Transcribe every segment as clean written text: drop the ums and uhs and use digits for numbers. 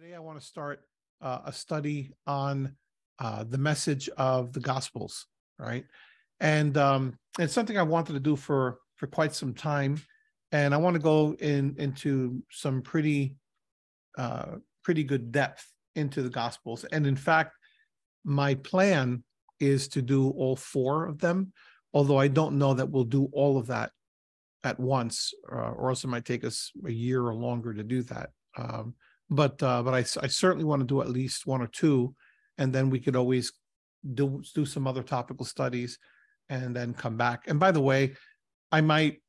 Today, I want to start a study on the message of the Gospels, right? And it's something I wanted to do for quite some time, and I want to go into some pretty good depth into the Gospels. And in fact, my plan is to do all four of them, although I don't know that we'll do all of that at once, or else it might take us a year or longer to do that. But I certainly want to do at least one or two, and then we could always do some other topical studies and then come back. And by the way, I might,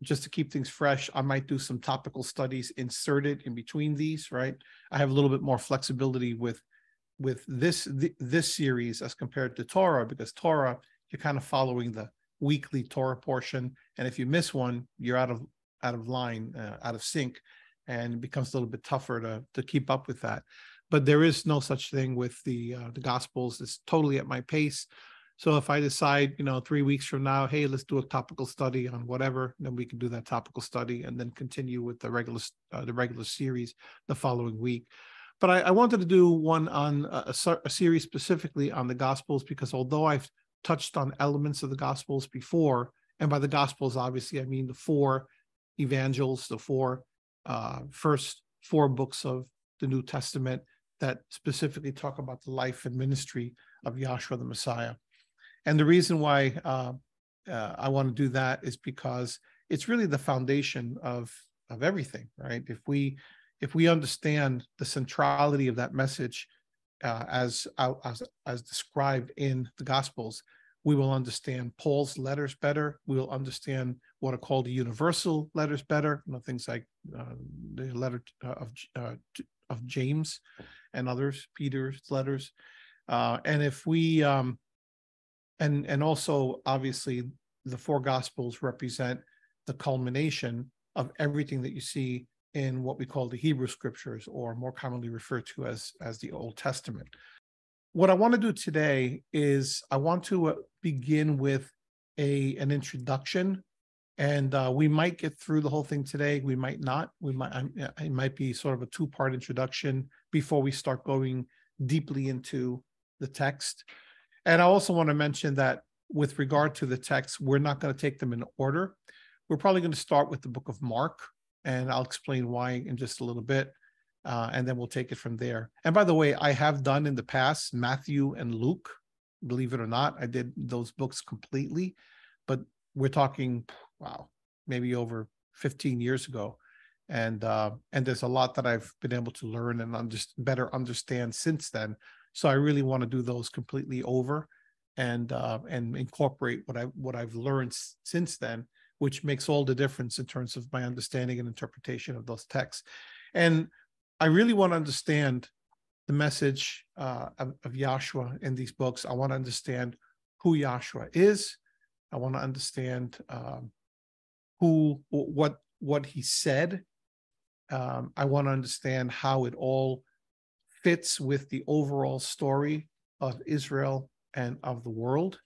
just to keep things fresh, I might do some topical studies inserted in between these, right? I have a little bit more flexibility with this series as compared to Torah, because Torah, you're kind of following the weekly Torah portion, and if you miss one, you're out of line, out of sync, and it becomes a little bit tougher to keep up with that. But there is no such thing with the Gospels. It's totally at my pace. So if I decide, 3 weeks from now, hey, let's do a topical study on whatever, then we can do that topical study and then continue with the regular series the following week. But I wanted to do one on a series specifically on the Gospels, because although I've touched on elements of the Gospels before, and by the Gospels, obviously, I mean the four evangels, the first four books of the New Testament that specifically talk about the life and ministry of Yahshua the Messiah. And the reason why I want to do that is because it's really the foundation of everything, right? If we understand the centrality of that message as described in the Gospels, we will understand Paul's letters better. We will understand what are called the universal letters better, things like the letter of James and others, Peter's letters. And if we, and also obviously the four Gospels represent the culmination of everything that you see in what we call the Hebrew Scriptures, or more commonly referred to as the Old Testament. What I want to do today is I want to begin with an introduction, and we might get through the whole thing today. We might not. It might be sort of a two-part introduction before we start going deeply into the text. And I also want to mention that with regard to the text, we're not going to take them in order. We're probably going to start with the book of Mark, and I'll explain why in just a little bit. And then we'll take it from there. And by the way, I have done in the past Matthew and Luke. Believe it or not, I did those books completely. But we're talking, wow, maybe over 15 years ago. And there's a lot that I've been able to learn and just better understand since then. So I really want to do those completely over and incorporate what I've learned since then, which makes all the difference in terms of my understanding and interpretation of those texts. And I really want to understand the message of Yahshua in these books. I want to understand who Yahshua is. I want to understand what he said. I want to understand how it all fits with the overall story of Israel and of the world.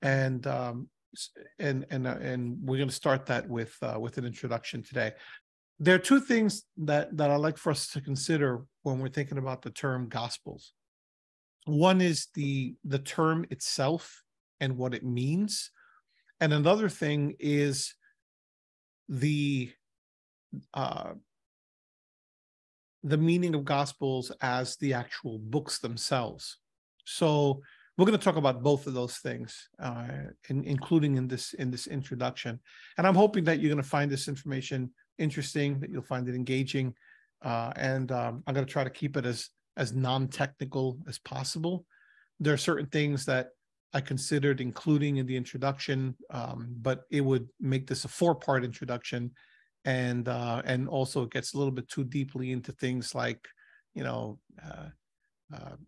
And we're going to start that with an introduction today. There are two things that I'd like for us to consider when we're thinking about the term Gospels. One is the term itself and what it means. And another thing is the meaning of Gospels as the actual books themselves. So we're going to talk about both of those things, including in this introduction. And I'm hoping that you're going to find this information interesting, that you'll find it engaging, and I'm going to try to keep it as non-technical as possible. There are certain things that I considered including in the introduction, but it would make this a four-part introduction, and also it gets a little bit too deeply into things like,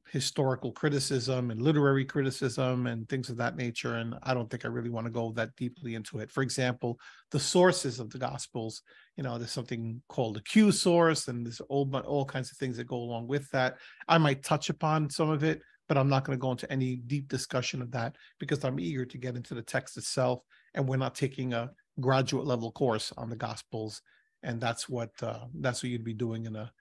historical criticism and literary criticism and things of that nature. And I don't think I really want to go that deeply into it. For example, the sources of the Gospels, there's something called a Q source, and there's all kinds of things that go along with that. I might touch upon some of it, but I'm not going to go into any deep discussion of that because I'm eager to get into the text itself. And we're not taking a graduate level course on the Gospels. And that's what you'd be doing in a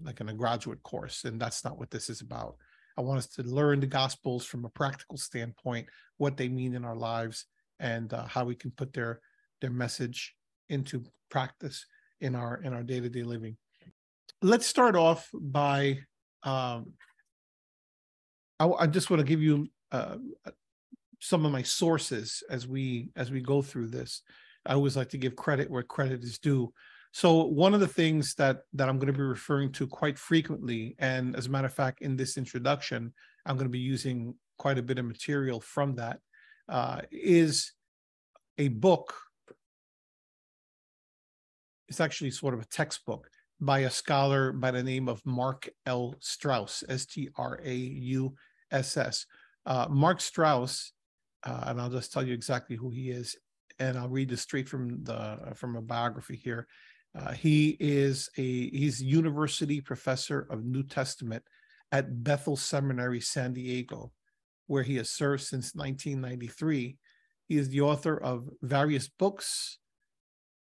like in a graduate course, and that's not what this is about. I want us to learn the Gospels from a practical standpoint, what they mean in our lives, and how we can put their message into practice in our day-to-day living. Let's start off by I just want to give you some of my sources as we go through this. I always like to give credit where credit is due. So one of the things that I'm going to be referring to quite frequently, and as a matter of fact, in this introduction, I'm going to be using quite a bit of material from that, is a book. It's actually sort of a textbook by a scholar by the name of Mark L. Strauss, S-T-R-A-U-S-S. Mark Strauss, and I'll just tell you exactly who he is, and I'll read this straight from a biography here. He's university professor of New Testament at Bethel Seminary, San Diego, where he has served since 1993. He is the author of various books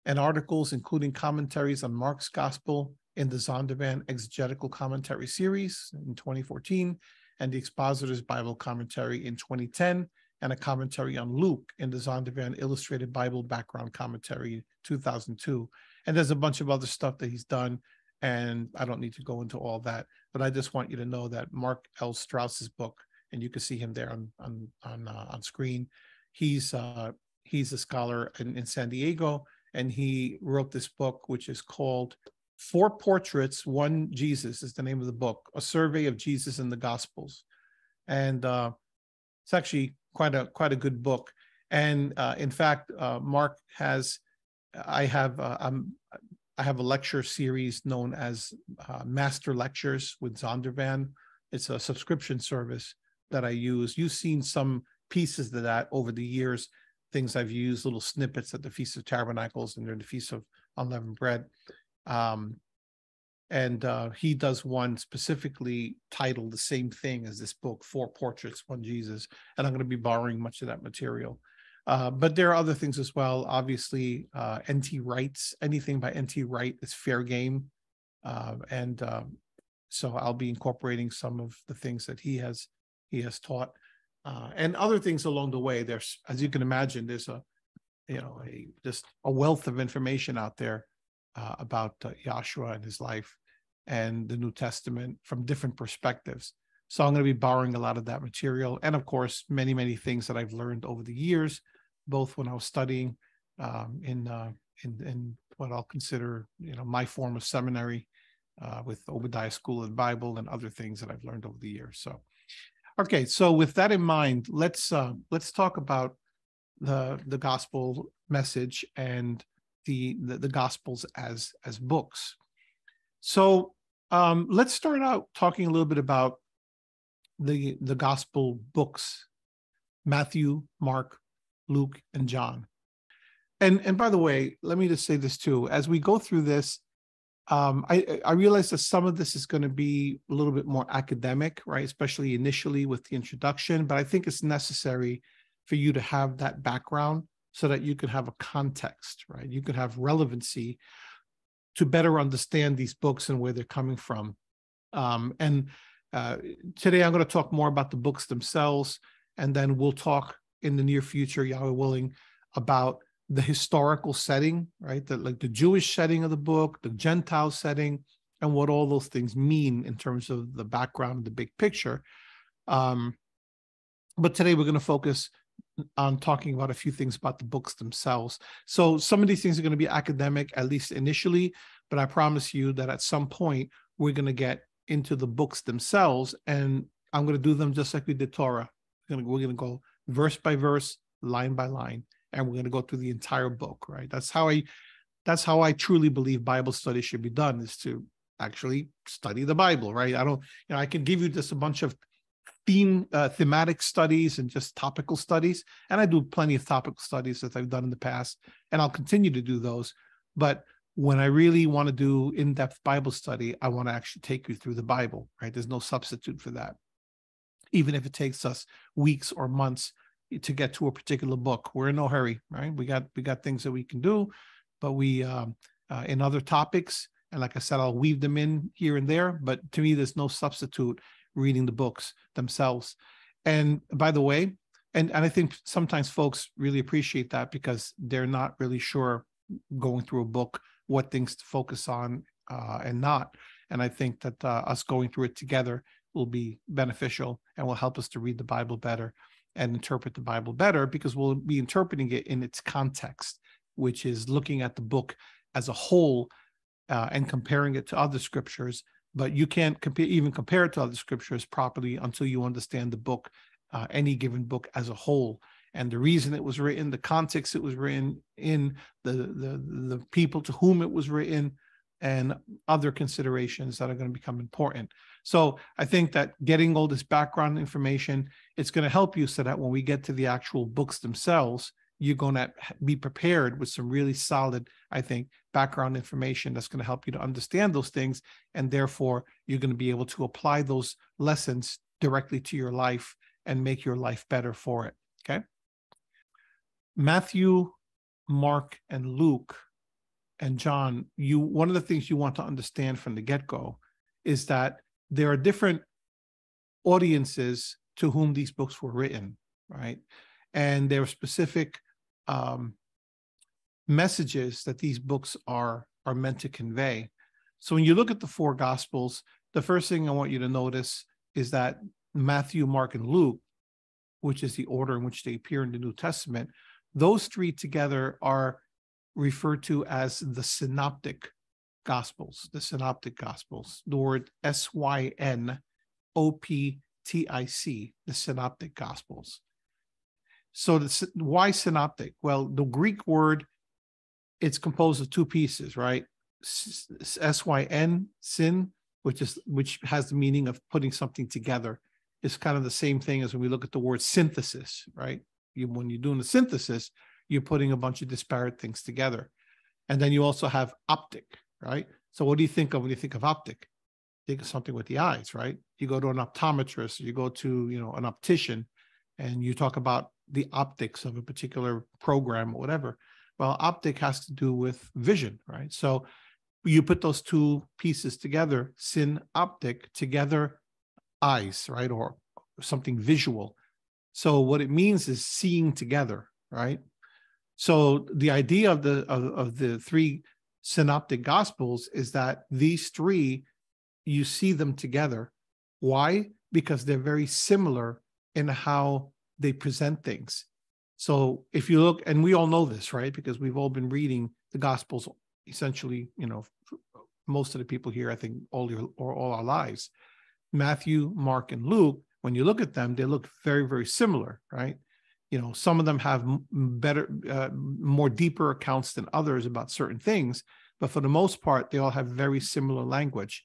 and articles, including commentaries on Mark's Gospel in the Zondervan Exegetical Commentary Series in 2014, and the Expositor's Bible Commentary in 2010, and a commentary on Luke in the Zondervan Illustrated Bible Background Commentary 2002. And there's a bunch of other stuff that he's done, and I don't need to go into all that, but I just want you to know that Mark L. Strauss's book, and you can see him there on screen. He's a scholar in San Diego, and he wrote this book, which is called Four Portraits, One Jesus is the name of the book, a survey of Jesus in the Gospels. And it's actually quite a good book. And in fact, Mark I have a lecture series known as Master Lectures with Zondervan. It's a subscription service that I use. You've seen some pieces of that over the years, things I've used, little snippets at the Feast of Tabernacles and during the Feast of Unleavened Bread. And he does one specifically titled the same thing as this book, Four Portraits, One Jesus. And I'm going to be borrowing much of that material. But there are other things as well. Obviously, N.T. Wright's, anything by N.T. Wright is fair game. So I'll be incorporating some of the things that he has taught. And other things along the way. There's, as you can imagine, there's just a wealth of information out there about Yahshua and his life and the New Testament from different perspectives. So I'm going to be borrowing a lot of that material, and of course, many, many things that I've learned over the years, both when I was studying in what I'll consider, my form of seminary with Obadiah School of the Bible and other things that I've learned over the years. So. Okay, so with that in mind, let's talk about the gospel message and the gospels as books. So let's start out talking a little bit about the gospel books: Matthew, Mark, Luke, and John. And by the way, let me just say this too: as we go through this, I realize that some of this is going to be a little bit more academic, right? Especially initially with the introduction, but I think it's necessary for you to have that background so that you can have a context, right? You can have relevancy to better understand these books and where they're coming from. Today I'm going to talk more about the books themselves, and then we'll talk in the near future, Yahweh willing, about the historical setting, right? Like the Jewish setting of the book, the Gentile setting, and what all those things mean in terms of the background, the big picture. But today we're going to focus on talking about a few things about the books themselves. So some of these things are going to be academic, at least initially, but I promise you that at some point we're going to get into the books themselves, and I'm going to do them just like we did Torah. We're going to go verse by verse, line by line, and we're going to go through the entire book, right? That's how I truly believe Bible study should be done, is to actually study the Bible, right? I can give you just a bunch of thematic studies and just topical studies, and I do plenty of topical studies that I've done in the past, and I'll continue to do those. But when I really want to do in-depth Bible study, I want to actually take you through the Bible, right? There's no substitute for that. Even if it takes us weeks or months to get to a particular book, we're in no hurry, right? We got things that we can do, but we in other topics, And like I said, I'll weave them in here and there, but to me, there's no substitute reading the books themselves. And by the way, and I think sometimes folks really appreciate that because they're not really sure going through a book what things to focus on and not. And I think that us going through it together will be beneficial and will help us to read the Bible better and interpret the Bible better, because we'll be interpreting it in its context, which is looking at the book as a whole and comparing it to other scriptures. But you can't even compare it to other scriptures properly until you understand the book, any given book as a whole, and the reason it was written, the context it was written in, the people to whom it was written, and other considerations that are going to become important. So I think that getting all this background information, it's going to help you so that when we get to the actual books themselves, you're going to be prepared with some really solid, I think, background information that's going to help you to understand those things. And therefore, you're going to be able to apply those lessons directly to your life and make your life better for it. Okay. Matthew, Mark, and Luke, and John, one of the things you want to understand from the get-go is that there are different audiences to whom these books were written, right? And there are specific messages that these books are meant to convey. So when you look at the four Gospels, the first thing I want you to notice is that Matthew, Mark, and Luke, which is the order in which they appear in the New Testament, those three together are referred to as the Synoptic Gospels, the Synoptic Gospels, the word Synoptic, the Synoptic Gospels. So why synoptic? Well, the Greek word, it's composed of two pieces, right? Syn, syn, which has the meaning of putting something together. It's kind of the same thing as when we look at the word synthesis, right? When you're doing a synthesis, you're putting a bunch of disparate things together. And then you also have optic, right? So what do you think of when you think of optic? Think of something with the eyes, right? You go to an optometrist, you go to, an optician, and you talk about the optics of a particular program or whatever. Well, optic has to do with vision, right? So you put those two pieces together, synoptic, together, eyes, right? Or something visual. So what it means is seeing together, right? So the idea of the three synoptic gospels is that these three, you see them together. Why? Because they're very similar in how they present things. So if you look, and we all know this, right? Because we've all been reading the Gospels essentially, most of the people here, I think all our lives. Matthew, Mark, and Luke, when you look at them, they look very, very similar, right? Some of them have more deeper accounts than others about certain things, but for the most part, they all have very similar language.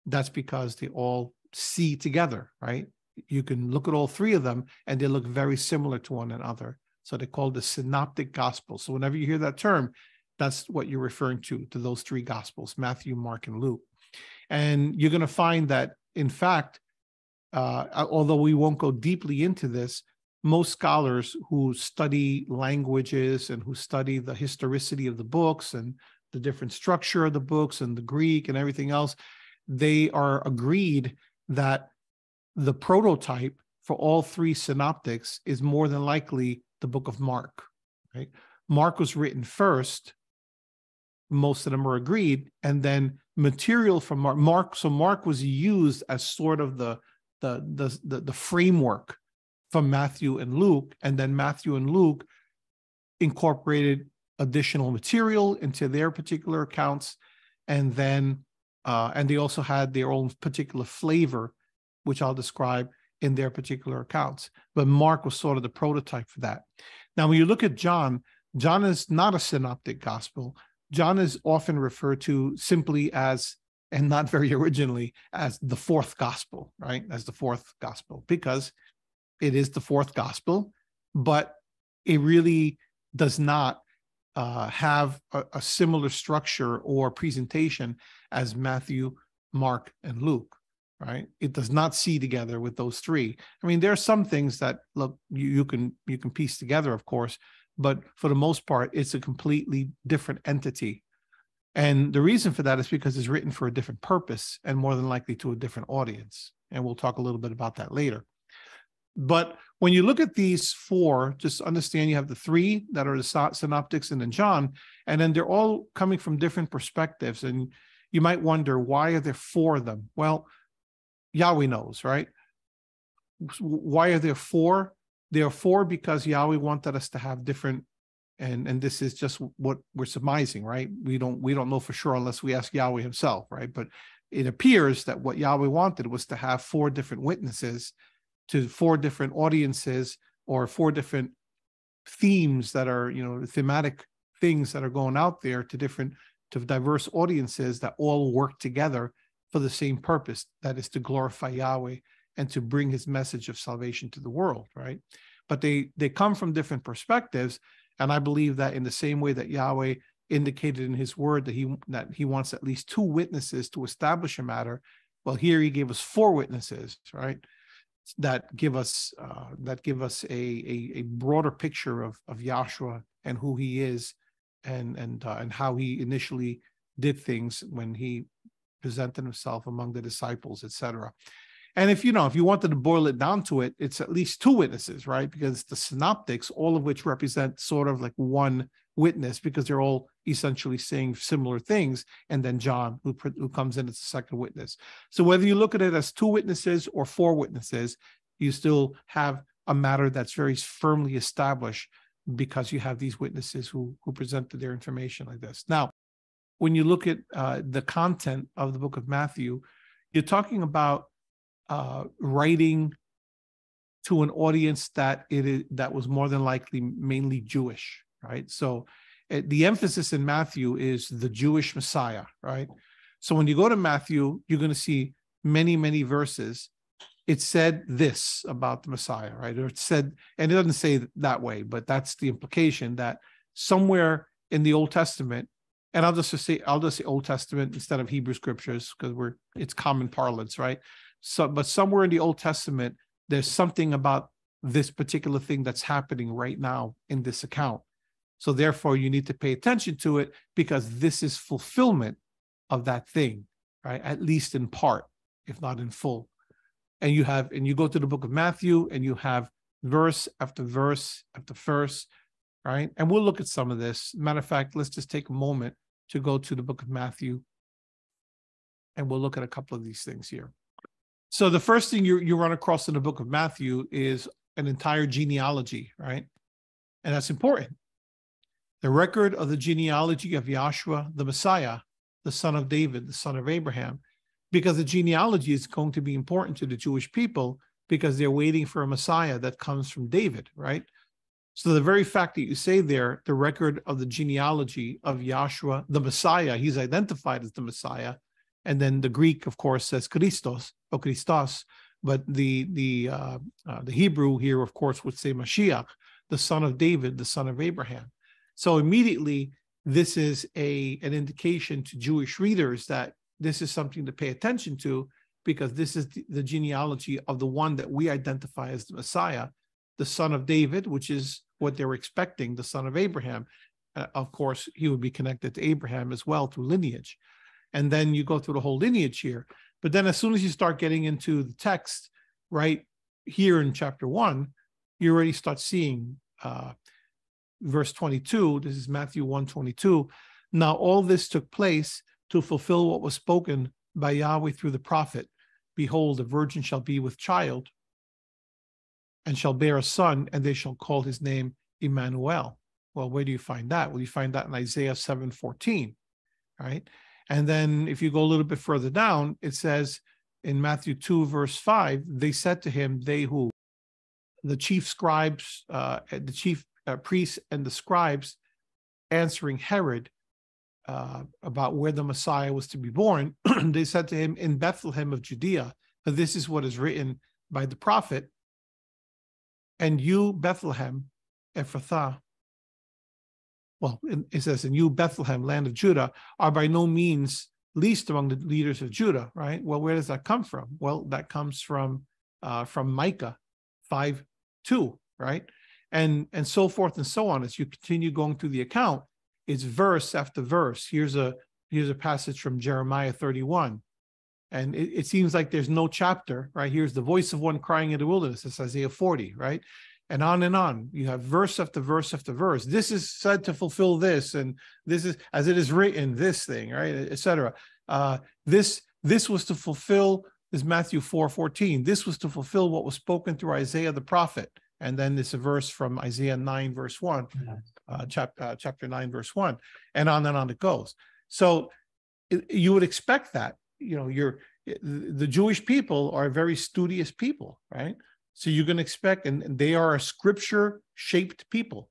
That's because they all see together, right? You can look at all three of them and they look very similar to one another. So they're called the synoptic gospels. So whenever you hear that term, that's what you're referring to those three gospels, Matthew, Mark, and Luke. And you're going to find that, in fact, although we won't go deeply into this, most scholars who study languages and who study the historicity of the books and the different structure of the books and the Greek and everything else, they are agreed that the prototype for all three synoptics is more than likely the book of Mark, right? Mark was written first. Most of them are agreed. And then material from Mark. So Mark was used as sort of the framework from Matthew and Luke. And then Matthew and Luke incorporated additional material into their particular accounts. And then, and they also had their own particular flavor, which I'll describe in their particular accounts. But Mark was sort of the prototype for that. Now, when you look at John, John is not a synoptic gospel. John is often referred to simply as, and not very originally, as the fourth gospel, right? As the fourth gospel, because it is the fourth gospel, but it really does not have a similar structure or presentation as Matthew, Mark, and Luke, right? It does not see together with those three. I mean, there are some things that, look, you can piece together, of course, but for the most part, it's a completely different entity. And the reason for that is because it's written for a different purpose and more than likely to a different audience. And we'll talk a little bit about that later. But when you look at these four, just understand you have the three that are the synoptics and then John, and then they're all coming from different perspectives. And you might wonder, why are there four of them? Well, Yahweh knows, right? Why are there four? There are four because Yahweh wanted us to have different, and this is just what we're surmising, right? We don't know for sure unless we ask Yahweh himself, right? But it appears that what Yahweh wanted was to have four different witnesses to four different audiences or four different themes that are, thematic things that are going out there to diverse audiences that all work together for the same purpose, that is to glorify Yahweh and to bring his message of salvation to the world, right? But they come from different perspectives, and I believe that in the same way that Yahweh indicated in his word that he wants at least two witnesses to establish a matter, well, here he gave us four witnesses, right? That give us a broader picture of Yahshua and who he is, and how he initially did things when he presented himself among the disciples, etc. And if you wanted to boil it down to it, it's at least two witnesses, right? Because the synoptics, all of which represent sort of like one witness, because they're all essentially saying similar things, and then John, who comes in as the second witness. So whether you look at it as two witnesses or four witnesses, you still have a matter that's very firmly established because you have these witnesses who presented their information like this. Now, when you look at the content of the book of Matthew, you're talking about writing to an audience that was more than likely mainly Jewish, right? So the emphasis in Matthew is the Jewish Messiah, right? So when you go to Matthew, you're going to see many, many verses. It said this about the Messiah, right? Or it said, and it doesn't say that way, but that's the implication, that somewhere in the Old Testament, and I'll just say Old Testament instead of Hebrew scriptures because it's common parlance, right? So, but somewhere in the Old Testament, there's something about this particular thing that's happening right now in this account. So therefore, you need to pay attention to it because this is fulfillment of that thing, right? At least in part, if not in full. And you go to the book of Matthew and you have verse after verse after verse, right? And we'll look at some of this. Matter of fact, let's just take a moment to go to the book of Matthew and we'll look at a couple of these things here. So the first thing you run across in the book of Matthew is an entire genealogy, right? And that's important. The record of the genealogy of Yahshua, the Messiah, the son of David, the son of Abraham, because the genealogy is going to be important to the Jewish people because they're waiting for a Messiah that comes from David, right? So the very fact that you say there, the record of the genealogy of Yahshua, the Messiah, he's identified as the Messiah. And then the Greek, of course, says Christos or Christos, but the Hebrew here, of course, would say Mashiach, the son of David, the son of Abraham. So immediately, this is an indication to Jewish readers that this is something to pay attention to because this is the genealogy of the one that we identify as the Messiah, the son of David, which is what they were expecting, the son of Abraham. Of course, he would be connected to Abraham as well through lineage. And then you go through the whole lineage here. But then as soon as you start getting into the text, right here in chapter 1, you already start seeing verse 22. This is Matthew 1:22. Now all this took place to fulfill what was spoken by Yahweh through the prophet. Behold, a virgin shall be with child and shall bear a son, and they shall call his name Emmanuel. Well, where do you find that? Well, you find that in Isaiah 7:14, right? And then if you go a little bit further down, it says in Matthew 2, verse 5, they said to him, the chief scribes, the chief priests and the scribes answering Herod about where the Messiah was to be born, they said to him, in Bethlehem of Judea, for this is what is written by the prophet, and you, Bethlehem, Ephrathah, well, it says, and you, Bethlehem, land of Judah, are by no means least among the leaders of Judah, right? Well, where does that come from? Well, that comes from Micah 5:2, right? And so forth and so on. As you continue going through the account, it's verse after verse. Here's a here's a passage from Jeremiah 31. And it seems like there's no chapter, right? Here's the voice of one crying in the wilderness. It's Isaiah 40, right? And on and on. You have verse after verse after verse. This is said to fulfill this, and this is as it is written, this thing, right, etc. This was to fulfill, is Matthew 4:14. This was to fulfill what was spoken through Isaiah the prophet. And then it's a verse from Isaiah 9, verse 1, chapter 9, verse 1, and on it goes. So you would expect that. The Jewish people are very studious people, right? So you're going to expect, and they are a scripture-shaped people.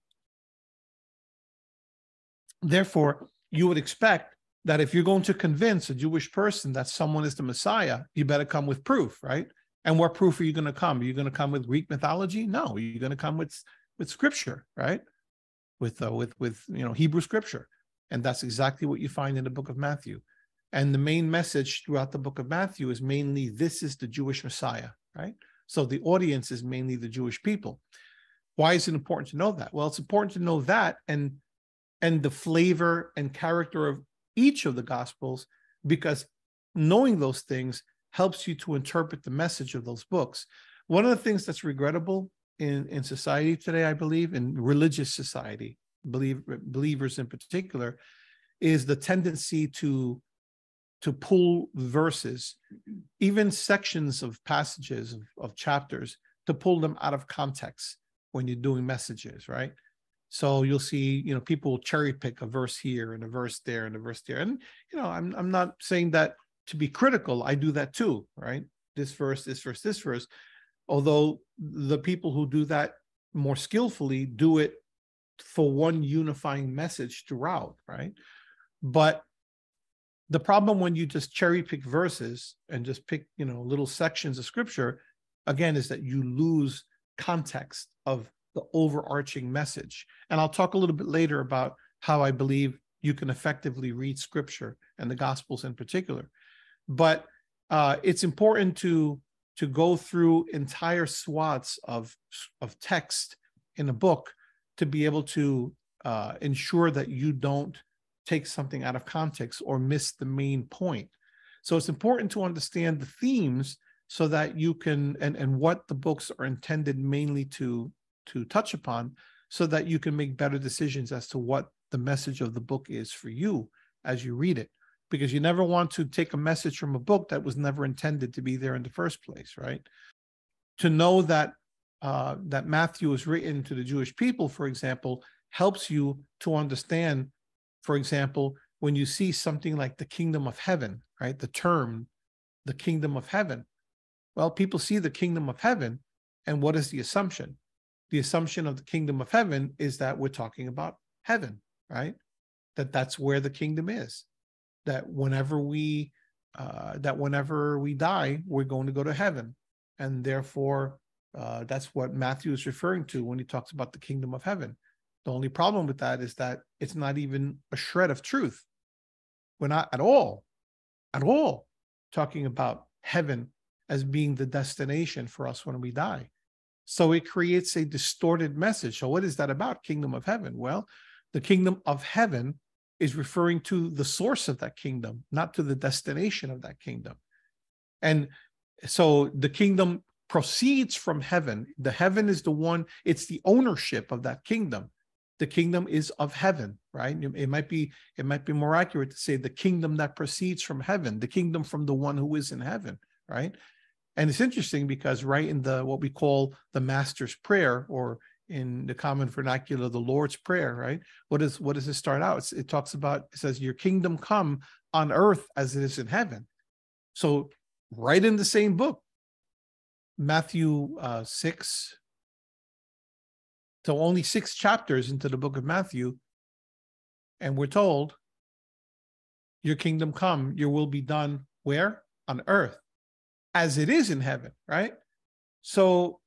Therefore, you would expect that if you're going to convince a Jewish person that someone is the Messiah, you better come with proof, right? And what proof are you going to come? Are you going to come with Greek mythology? No, you're going to come with scripture, right? With Hebrew scripture, and that's exactly what you find in the book of Matthew. And the main message throughout the book of Matthew is mainly, this is the Jewish Messiah, right? So the audience is mainly the Jewish people. Why is it important to know that? Well, it's important to know that and the flavor and character of each of the Gospels, because knowing those things helps you to interpret the message of those books. One of the things that's regrettable in society today, I believe, in religious society, believers in particular, is the tendency to pull verses, even sections of passages of chapters, to pull them out of context when you're doing messages, right? So you'll see, people will cherry pick a verse here and a verse there and a verse there. And, I'm not saying that to be critical. I do that too, right? This verse, this verse, this verse. Although the people who do that more skillfully do it for one unifying message throughout, right? But the problem when you just cherry pick verses and just pick, little sections of scripture, again, is that you lose context of the overarching message. And I'll talk a little bit later about how I believe you can effectively read scripture and the Gospels in particular. But it's important to go through entire swaths of text in a book to be able to ensure that you don't take something out of context or miss the main point. So it's important to understand the themes so that you can, and what the books are intended mainly to touch upon, so that you can make better decisions as to what the message of the book is for you as you read it. Because you never want to take a message from a book that was never intended to be there in the first place, right? To know that that Matthew is written to the Jewish people, for example, helps you to understand, for example, when you see something like the kingdom of heaven, right? The term, the kingdom of heaven. Well, people see the kingdom of heaven, and what is the assumption? The assumption of the kingdom of heaven is that we're talking about heaven, right? That's where the kingdom is. That whenever we die, we're going to go to heaven, and therefore that's what Matthew is referring to when he talks about the kingdom of heaven. The only problem with that is that it's not even a shred of truth. We're not at all talking about heaven as being the destination for us when we die. So it creates a distorted message. So what is that about, kingdom of heaven? Well, the kingdom of heaven is referring to the source of that kingdom, not to the destination of that kingdom. And so the kingdom proceeds from heaven. The heaven is the one, it's the ownership of that kingdom. The kingdom is of heaven, right? It might be more accurate to say the kingdom that proceeds from heaven, the kingdom from the one who is in heaven, right? And it's interesting because right in the what we call the Master's Prayer, or in the common vernacular, the Lord's Prayer, right? What does it start out? It talks about, it says, your kingdom come on earth as it is in heaven. So right in the same book, Matthew 6, so only 6 chapters into the book of Matthew, and we're told, your kingdom come, your will be done where? On earth, as it is in heaven, right? So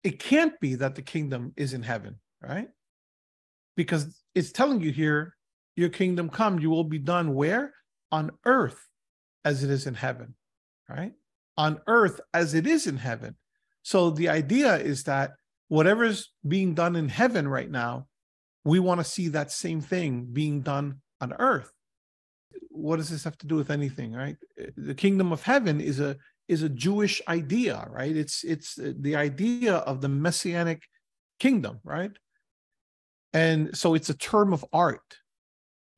it can't be that the kingdom is in heaven, right? Because it's telling you here, your kingdom come, you will be done where? On earth, as it is in heaven, right? On earth, as it is in heaven. So the idea is that whatever's being done in heaven right now, we want to see that same thing being done on earth. what does this have to do with anything, right? The kingdom of heaven is a Jewish idea, right? It's the idea of the messianic kingdom, right? And so it's a term of art,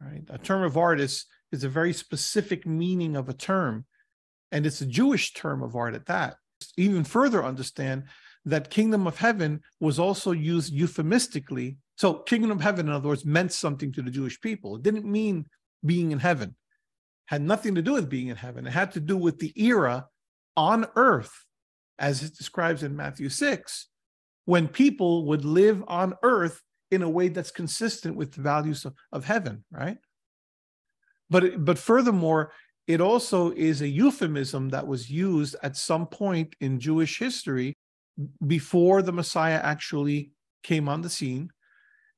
right? A term of art is a very specific meaning of a term, and it's a Jewish term of art at that. Even further understand that kingdom of heaven was also used euphemistically. So kingdom of heaven, in other words, meant something to the Jewish people. It didn't mean being in heaven. It had nothing to do with being in heaven. It had to do with the era on earth, as it describes in Matthew 6, when people would live on earth in a way that's consistent with the values of heaven, right? But furthermore, it also is a euphemism that was used at some point in Jewish history before the Messiah actually came on the scene.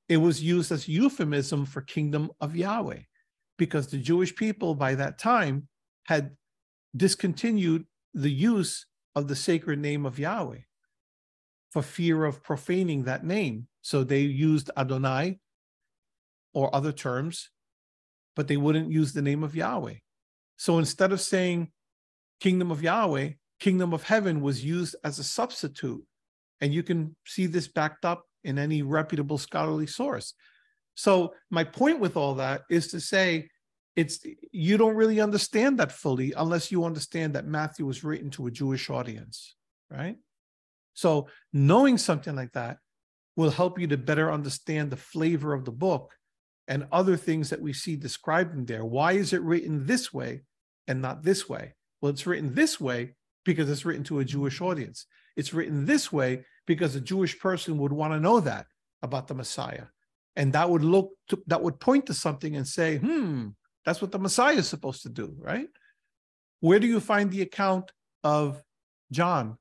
It was used as euphemism for kingdom of Yahweh, because the Jewish people by that time had discontinued the use of the sacred name of Yahweh for fear of profaning that name. So they used Adonai or other terms, but they wouldn't use the name of Yahweh. So instead of saying kingdom of Yahweh, kingdom of heaven was used as a substitute. And you can see this backed up in any reputable scholarly source. So my point with all that is to say, you don't really understand that fully unless you understand that Matthew was written to a Jewish audience, right? So knowing something like that will help you to better understand the flavor of the book and other things that we see described in there. Why is it written this way and not this way? Well, it's written this way because it's written to a Jewish audience. It's written this way because a Jewish person would want to know that about the Messiah. And that would point to something and say, that's what the Messiah is supposed to do, right? Where do you find the account of John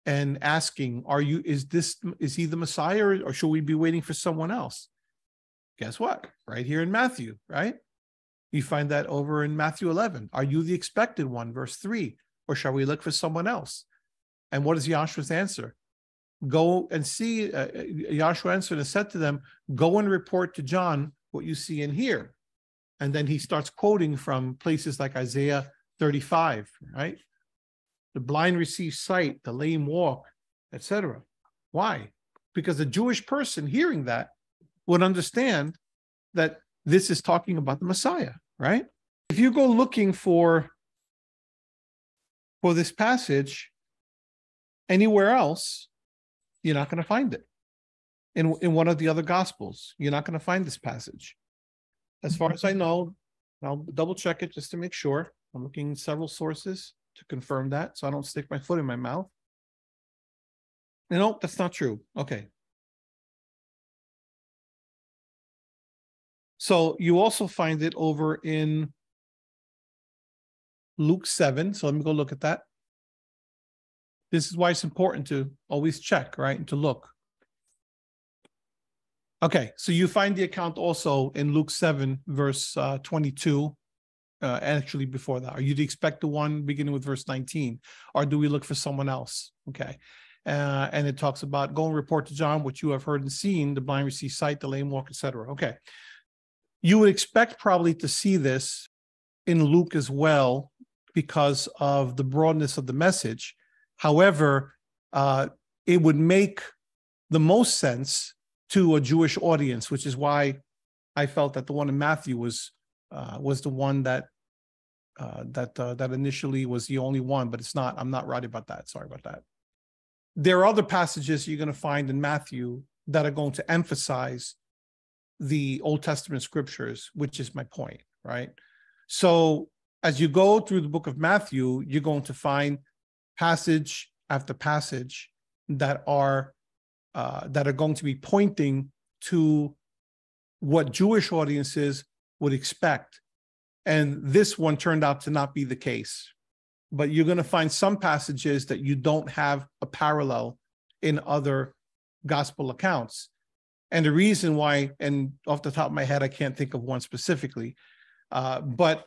and asking, is he the Messiah, or should we be waiting for someone else? Guess what? Right here in Matthew, right? You find that over in Matthew 11. Are you the expected one? Verse 3. Or shall we look for someone else? And what is Yahshua's answer? Go and see. Yahshua answered and said to them, go and report to John what you see and hear. And then he starts quoting from places like Isaiah 35, right? The blind receive sight, the lame walk, etc. Why? Because a Jewish person hearing that would understand that this is talking about the Messiah, right? If you go looking for this passage anywhere else, you're not going to find it. In one of the other Gospels, you're not going to find this passage. As far as I know, I'll double check it just to make sure. I'm looking at several sources to confirm that, so I don't stick my foot in my mouth. No, that's not true. Okay. So you also find it over in Luke 7. So let me go look at that. This is why it's important to always check, right? And to look. Okay, so you find the account also in Luke 7, verse 22. Actually, before that, are you the expected one, beginning with verse 19? Or do we look for someone else? Okay. And it talks about, go and report to John what you have heard and seen, the blind receive sight, the lame walk, etc. Okay. You would expect probably to see this in Luke as well because of the broadness of the message. However, it would make the most sense to a Jewish audience, which is why I felt that the one in Matthew was the one that initially was the only one, but it's not. I'm not right about that. Sorry about that. There are other passages you're going to find in Matthew that are going to emphasize the Old Testament scriptures, which is my point, right? So as you go through the book of Matthew, you're going to find passage after passage that are going to be pointing to what Jewish audiences would expect. And this one turned out to not be the case. But you're going to find some passages that you don't have a parallel in other gospel accounts. And the reason why, and off the top of my head, I can't think of one specifically, but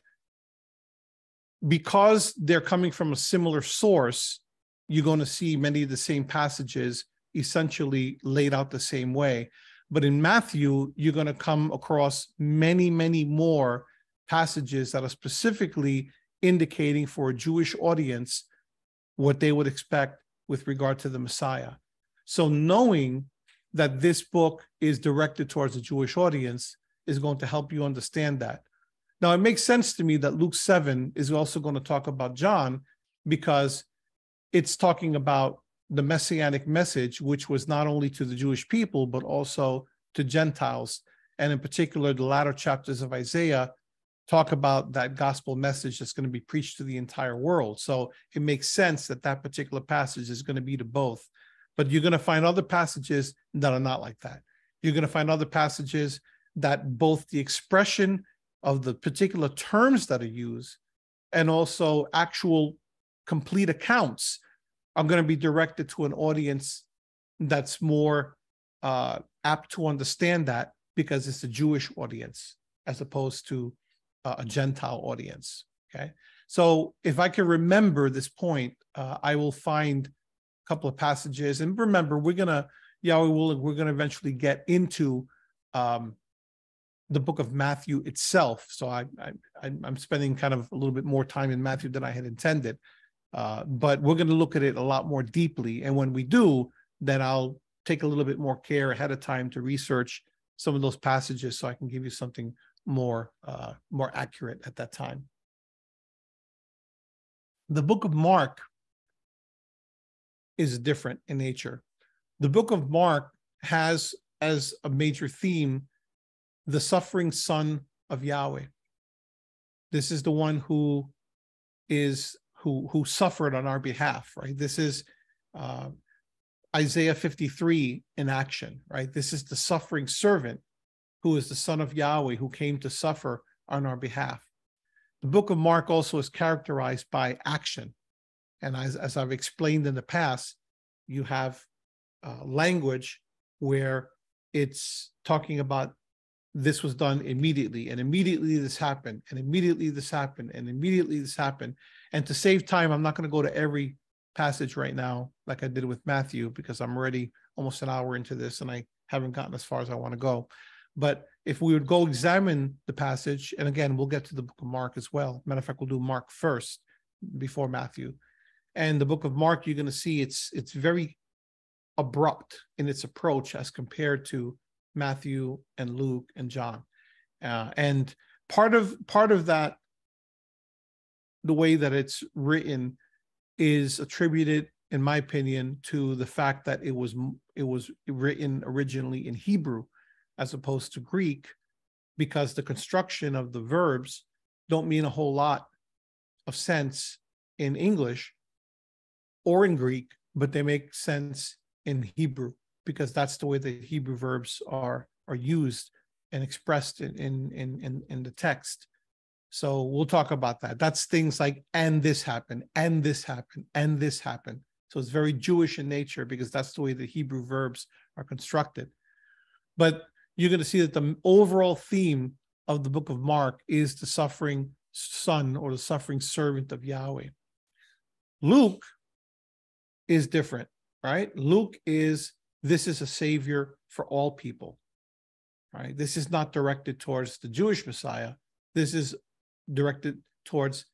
because they're coming from a similar source, you're going to see many of the same passages essentially laid out the same way. But in Matthew, you're going to come across many, many more passages that are specifically indicating for a Jewish audience what they would expect with regard to the Messiah. So knowing that this book is directed towards a Jewish audience is going to help you understand that. Now, it makes sense to me that Luke 7 is also going to talk about John, because it's talking about the messianic message, which was not only to the Jewish people, but also to Gentiles. And in particular, the latter chapters of Isaiah talk about that gospel message that's going to be preached to the entire world. So it makes sense that that particular passage is going to be to both. But you're going to find other passages that are not like that. You're going to find other passages that both the expression of the particular terms that are used and also actual complete accounts are going to be directed to an audience that's more apt to understand that, because it's a Jewish audience as opposed to a Gentile audience. Okay, so if I can remember this point, I will find a couple of passages. And remember, we're gonna eventually get into the book of Matthew itself. So I'm spending kind of a little bit more time in Matthew than I had intended. But we're going to look at it a lot more deeply. And when we do, then I'll take a little bit more care ahead of time to research some of those passages so I can give you something more accurate at that time. The book of Mark is different in nature. The book of Mark has as a major theme the suffering Son of Yahweh. This is the one who suffered on our behalf, right? This is Isaiah 53 in action, right? This is the suffering servant who is the Son of Yahweh, who came to suffer on our behalf. The book of Mark also is characterized by action. And as I've explained in the past, you have language where it's talking about this was done immediately, and immediately this happened, and immediately this happened, and immediately this happened. And to save time, I'm not going to go to every passage right now like I did with Matthew, because I'm already almost an hour into this and I haven't gotten as far as I want to go. But if we would go examine the passage, and again, we'll get to the book of Mark as well. Matter of fact, we'll do Mark first before Matthew. And the book of Mark, you're going to see it's very abrupt in its approach as compared to Matthew and Luke and John. And part of that, the way that it's written, is attributed, in my opinion, to the fact that it was written originally in Hebrew as opposed to Greek, because the construction of the verbs don't mean a whole lot of sense in English or in Greek, but they make sense in Hebrew, because that's the way the Hebrew verbs are used and expressed in the text. So we'll talk about that. That's things like, and this happened, and this happened, and this happened. So it's very Jewish in nature, because that's the way the Hebrew verbs are constructed. But you're going to see that the overall theme of the book of Mark is the suffering son, or the suffering servant of Yahweh. Luke is different, right? Luke is, this is a savior for all people, right? This is not directed towards the Jewish Messiah. This is directed towards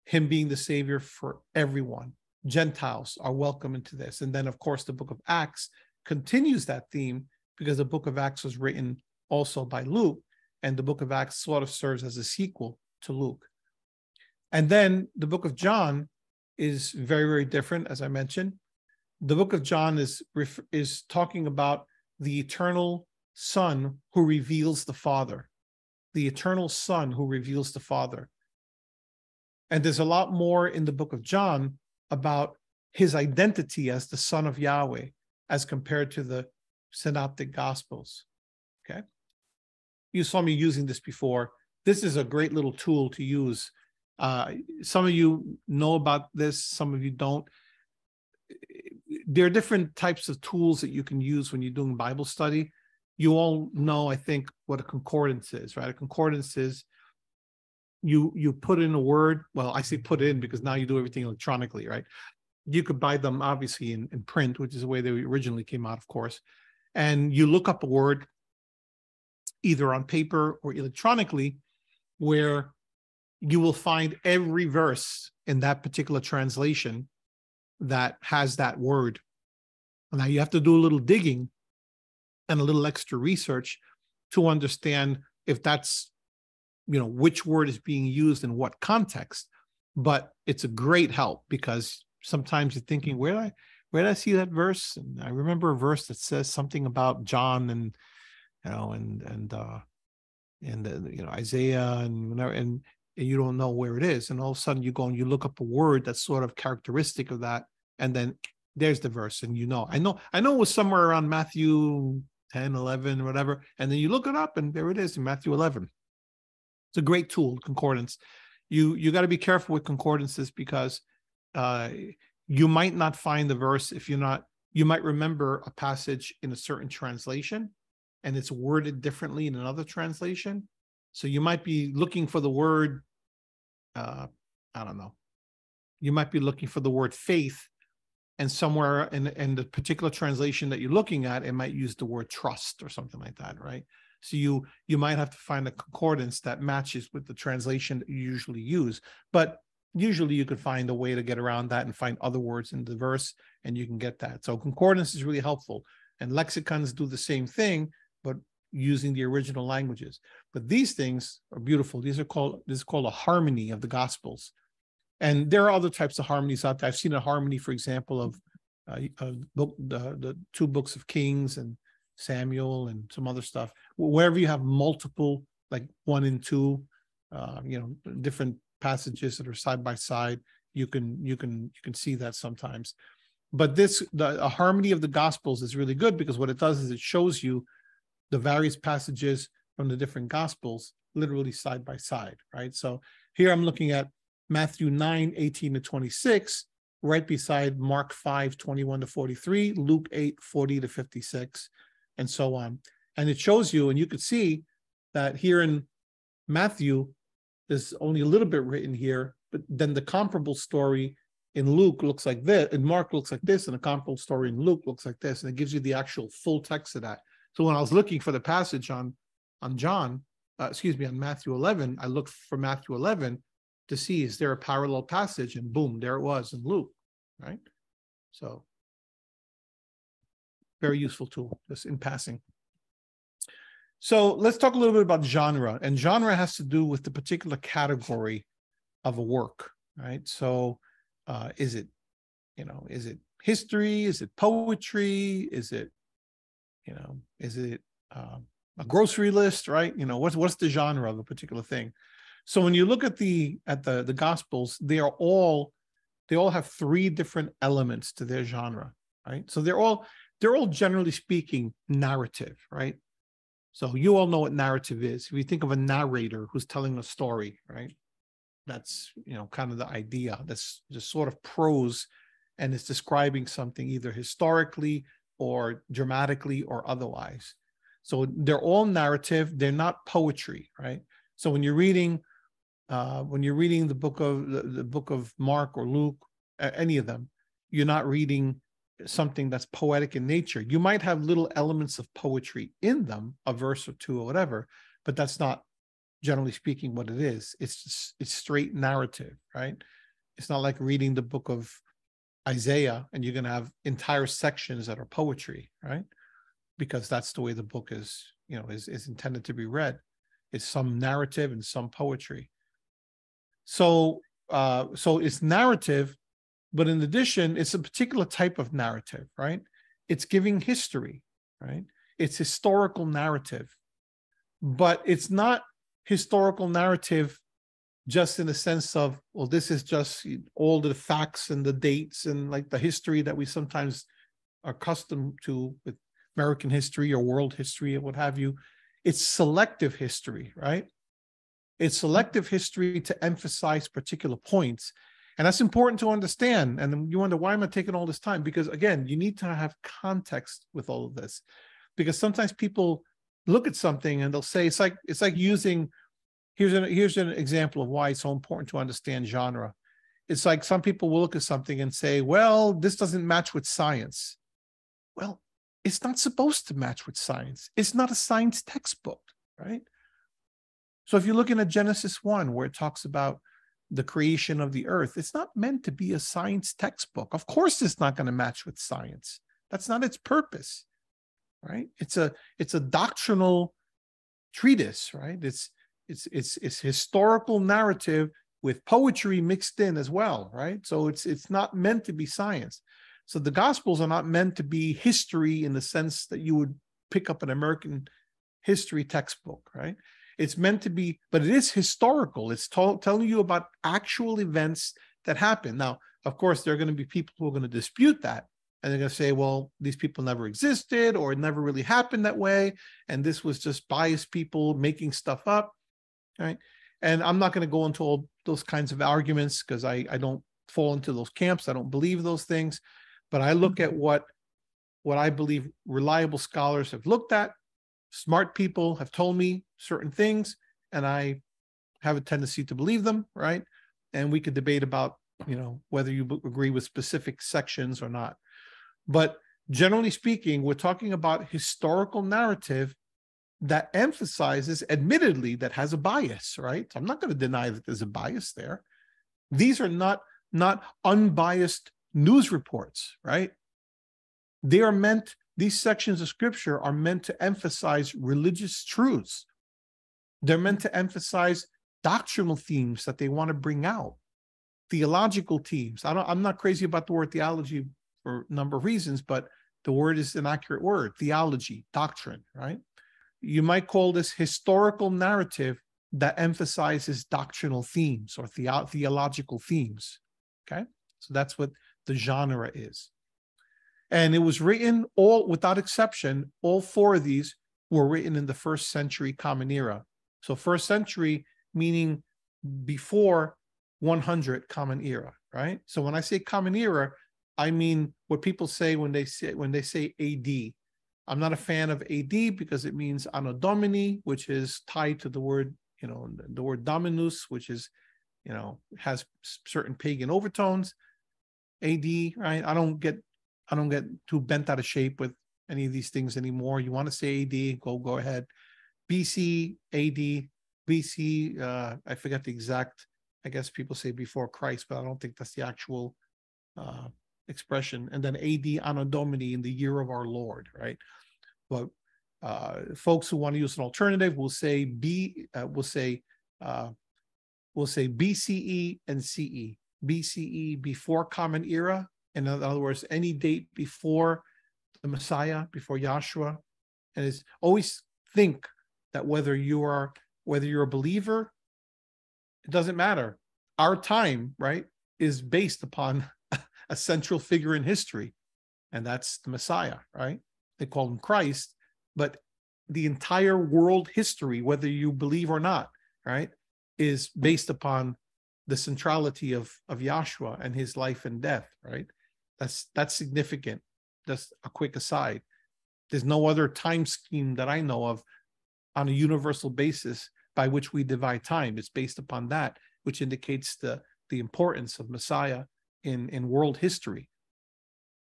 him being the savior for everyone. Gentiles are welcome into this. And then, of course, the book of Acts continues that theme, because the book of Acts was written also by Luke, and the book of Acts sort of serves as a sequel to Luke. And then the book of John is very, very different, as I mentioned. The book of John is talking about the eternal Son who reveals the Father. The eternal Son who reveals the Father. And there's a lot more in the book of John about his identity as the Son of Yahweh as compared to the Synoptic Gospels. Okay? You saw me using this before. This is a great little tool to use. Some of you know about this, some of you don't. There are different types of tools that you can use when you're doing Bible study. You all know, I think, what a concordance is, right? A concordance is you put in a word. Well, I say put in because now you do everything electronically, right? You could buy them, obviously, in print, which is the way they originally came out, of course. And you look up a word either on paper or electronically, where you will find every verse in that particular translation that has that word. Now you have to do a little digging and a little extra research to understand if that's, which word is being used in what context. But it's a great help, because sometimes you're thinking, where did I see that verse? And I remember a verse that says something about John and Isaiah and whatever, and you don't know where it is. And all of a sudden you go and you look up a word that's sort of characteristic of that, and then there's the verse, and I know it was somewhere around Matthew 10, 11, whatever, and then you look it up and there it is in Matthew 11. It's a great tool, concordance. You got to be careful with concordances, because you might not find the verse you might remember a passage in a certain translation and it's worded differently in another translation. So you might be looking for the word, I don't know, you might be looking for the word faith, and somewhere in the particular translation that you're looking at, it might use the word trust or something like that, right? So you might have to find a concordance that matches with the translation that you usually use. But usually you could find a way to get around that and find other words in the verse, and you can get that. So concordance is really helpful. And lexicons do the same thing, but using the original languages. But these things are beautiful. This is called a harmony of the Gospels. And there are other types of harmonies out there. I've seen a harmony, for example, of the two books of Kings and Samuel and some other stuff. Wherever you have multiple, like 1 and 2, different passages that are side by side, you can see that sometimes. But a harmony of the Gospels is really good, because what it does is it shows you the various passages from the different Gospels literally side by side, right? So here I'm looking at Matthew 9, 18 to 26, right beside Mark 5, 21 to 43, Luke 8, 40 to 56, and so on. And it shows you, and you could see that here in Matthew, there's only a little bit written here, but then the comparable story in Luke looks like this, and Mark looks like this, and the comparable story in Luke looks like this, and it gives you the actual full text of that. So when I was looking for the passage on Matthew 11, I looked for Matthew 11 to see, is there a parallel passage? And boom, there it was in Luke, right? So very useful tool, just in passing. So let's talk a little bit about genre. And genre has to do with the particular category of a work, right? So is it history? Is it poetry? Is it a grocery list, right? What's the genre of a particular thing? So when you look at the Gospels, they all have 3 different elements to their genre, right? So they're all generally speaking narrative, right? So you all know what narrative is. If you think of a narrator who's telling a story, right? That's kind of the idea. That's just sort of prose, and it's describing something either historically or dramatically or otherwise. So they're all narrative. They're not poetry, right? So when you're reading the book of Mark or Luke, any of them, you're not reading something that's poetic in nature. You might have little elements of poetry in them, a verse or two or whatever, but that's not, generally speaking, what it is. It's straight narrative, right? It's not like reading the book of Isaiah and you're going to have entire sections that are poetry, right? Because that's the way the book is intended to be read. It's some narrative and some poetry. So it's narrative, but in addition, it's a particular type of narrative, right? It's giving history, right? It's historical narrative, but it's not historical narrative just in the sense of, well, this is just all the facts and the dates and like the history that we sometimes are accustomed to with American history or world history or what have you. It's selective history, right? It's selective history to emphasize particular points. And that's important to understand. And you wonder, why am I taking all this time? Because again, you need to have context with all of this, because sometimes people look at something and they'll say, it's like using, here's an example of why it's so important to understand genre. It's like some people will look at something and say, well, this doesn't match with science. Well, it's not supposed to match with science. It's not a science textbook, right? So if you're looking at Genesis 1, where it talks about the creation of the earth, it's not meant to be a science textbook. Of course, it's not going to match with science. That's not its purpose, right? It's a doctrinal treatise, right? It's historical narrative with poetry mixed in as well, right? So it's not meant to be science. So the Gospels are not meant to be history in the sense that you would pick up an American history textbook, right? It's meant to be, but it is historical. It's telling you about actual events that happen. Now, of course, there are going to be people who are going to dispute that. And they're going to say, well, these people never existed, or it never really happened that way. And this was just biased people making stuff up, right? And I'm not going to go into all those kinds of arguments because I don't fall into those camps. I don't believe those things. But I look at what I believe reliable scholars have looked at. Smart people have told me certain things, and I have a tendency to believe them, right? And we could debate about, whether you agree with specific sections or not. But generally speaking, we're talking about historical narrative that emphasizes, admittedly, that has a bias, right? I'm not going to deny that there's a bias there. These are not unbiased news reports, right? These sections of scripture are meant to emphasize religious truths. They're meant to emphasize doctrinal themes that they want to bring out, theological themes. I'm not crazy about the word theology for a number of reasons, but the word is an accurate word: theology, doctrine, right? You might call this historical narrative that emphasizes doctrinal themes or theological themes, okay? So that's what the genre is. And it was written, all without exception, all four of these were written in the first century Common Era. So first century meaning before 100 Common Era, right? So when I say Common Era, I mean what people say when they say AD. I'm not a fan of AD because it means Anno Domini, which is tied to the word, the word Dominus, which is, has certain pagan overtones. AD, right? I don't get too bent out of shape with any of these things anymore. You want to say AD, go ahead. BC, AD, BC, I forget the exact, I guess people say before Christ, but I don't think that's the actual expression. And then AD, Anno Domini, in the year of our Lord, right? But folks who want to use an alternative will say BCE and CE. BCE, before Common Era. In other words, any date before the Messiah, before Yahshua. And it's always think that whether you're a believer, it doesn't matter. Our time, right, is based upon a central figure in history, and that's the Messiah, right? They call him Christ, but the entire world history, whether you believe or not, right, is based upon the centrality of Yahshua and his life and death, right? That's significant. Just a quick aside. There's no other time scheme that I know of on a universal basis by which we divide time. It's based upon that, which indicates the importance of Messiah in world history,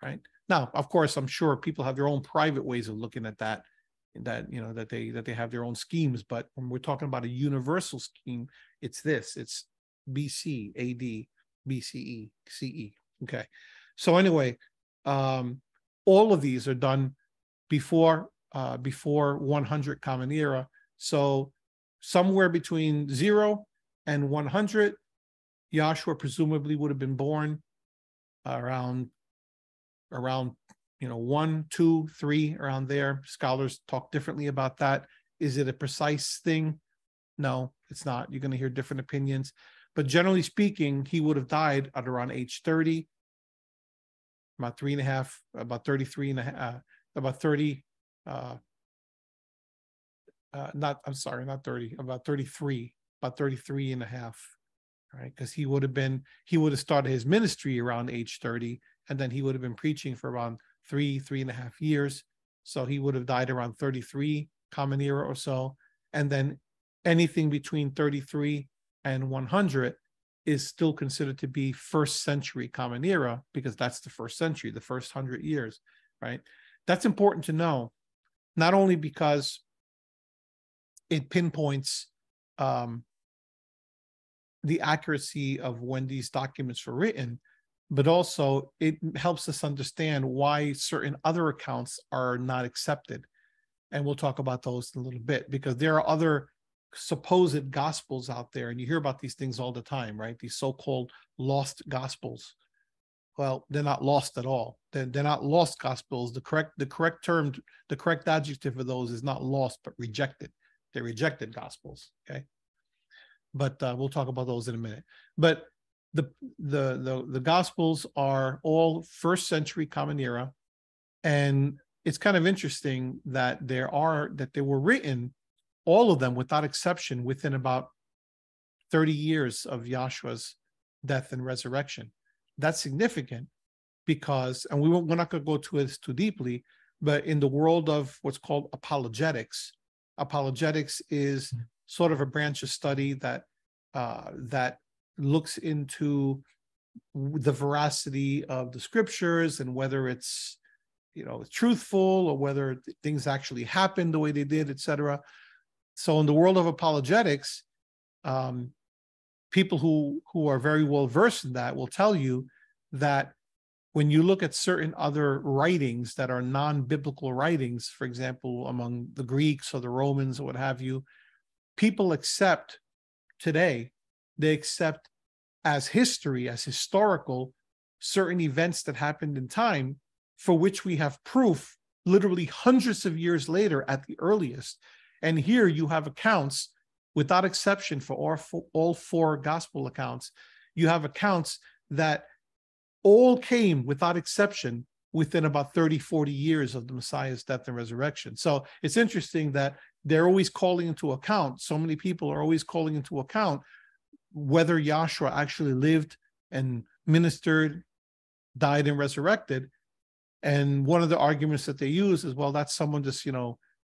right? Now, of course, I'm sure people have their own private ways of looking at that they have their own schemes. But when we're talking about a universal scheme, it's BC, AD, BCE, CE. Okay. So anyway, all of these are done before 100 Common Era. So somewhere between 0 and 100, Yahshua presumably would have been born around 1, 2, 3, around there. Scholars talk differently about that. Is it a precise thing? No, it's not. You're going to hear different opinions. But generally speaking, he would have died at around age 30, about 3.5, about 33 and a half, about 30, not 30, about 33, about 33 and a half, right? Because he would have started his ministry around age 30, and then he would have been preaching for around 3.5 years. So he would have died around 33 Common Era or so. And then anything between 33 and 100 is still considered to be first century Common Era, because that's the first century, the first 100 years, right? That's important to know, not only because it pinpoints the accuracy of when these documents were written, but also it helps us understand why certain other accounts are not accepted. And we'll talk about those in a little bit, because there are other supposed gospels out there, and you hear about these things all the time, right? These so-called lost gospels. Well, they're not lost at all. They're not lost gospels. The correct term, the correct adjective for those is not lost, but rejected. They're rejected gospels. Okay, but we'll talk about those in a minute. But the gospels are all first century Common Era, and it's kind of interesting that they were written, all of them without exception, within about 30 years of Yahshua's death and resurrection. That's significant because, and we're not going to go to this too deeply, but in the world of what's called apologetics is sort of a branch of study that looks into the veracity of the scriptures and whether it's truthful or whether things actually happened the way they did, etc. So in the world of apologetics, people who are very well versed in that will tell you that when you look at certain other writings that are non-biblical writings, for example, among the Greeks or the Romans or what have you, people accept today, they accept as history, as historical, certain events that happened in time for which we have proof literally hundreds of years later at the earliest. And here you have accounts, without exception, for all four gospel accounts, you have accounts that all came, without exception, within about 30, 40 years of the Messiah's death and resurrection. So it's interesting that they're always calling into account, so many people are always calling into account whether Yahshua actually lived and ministered, died, and resurrected. And one of the arguments that they use is, well, that's someone just,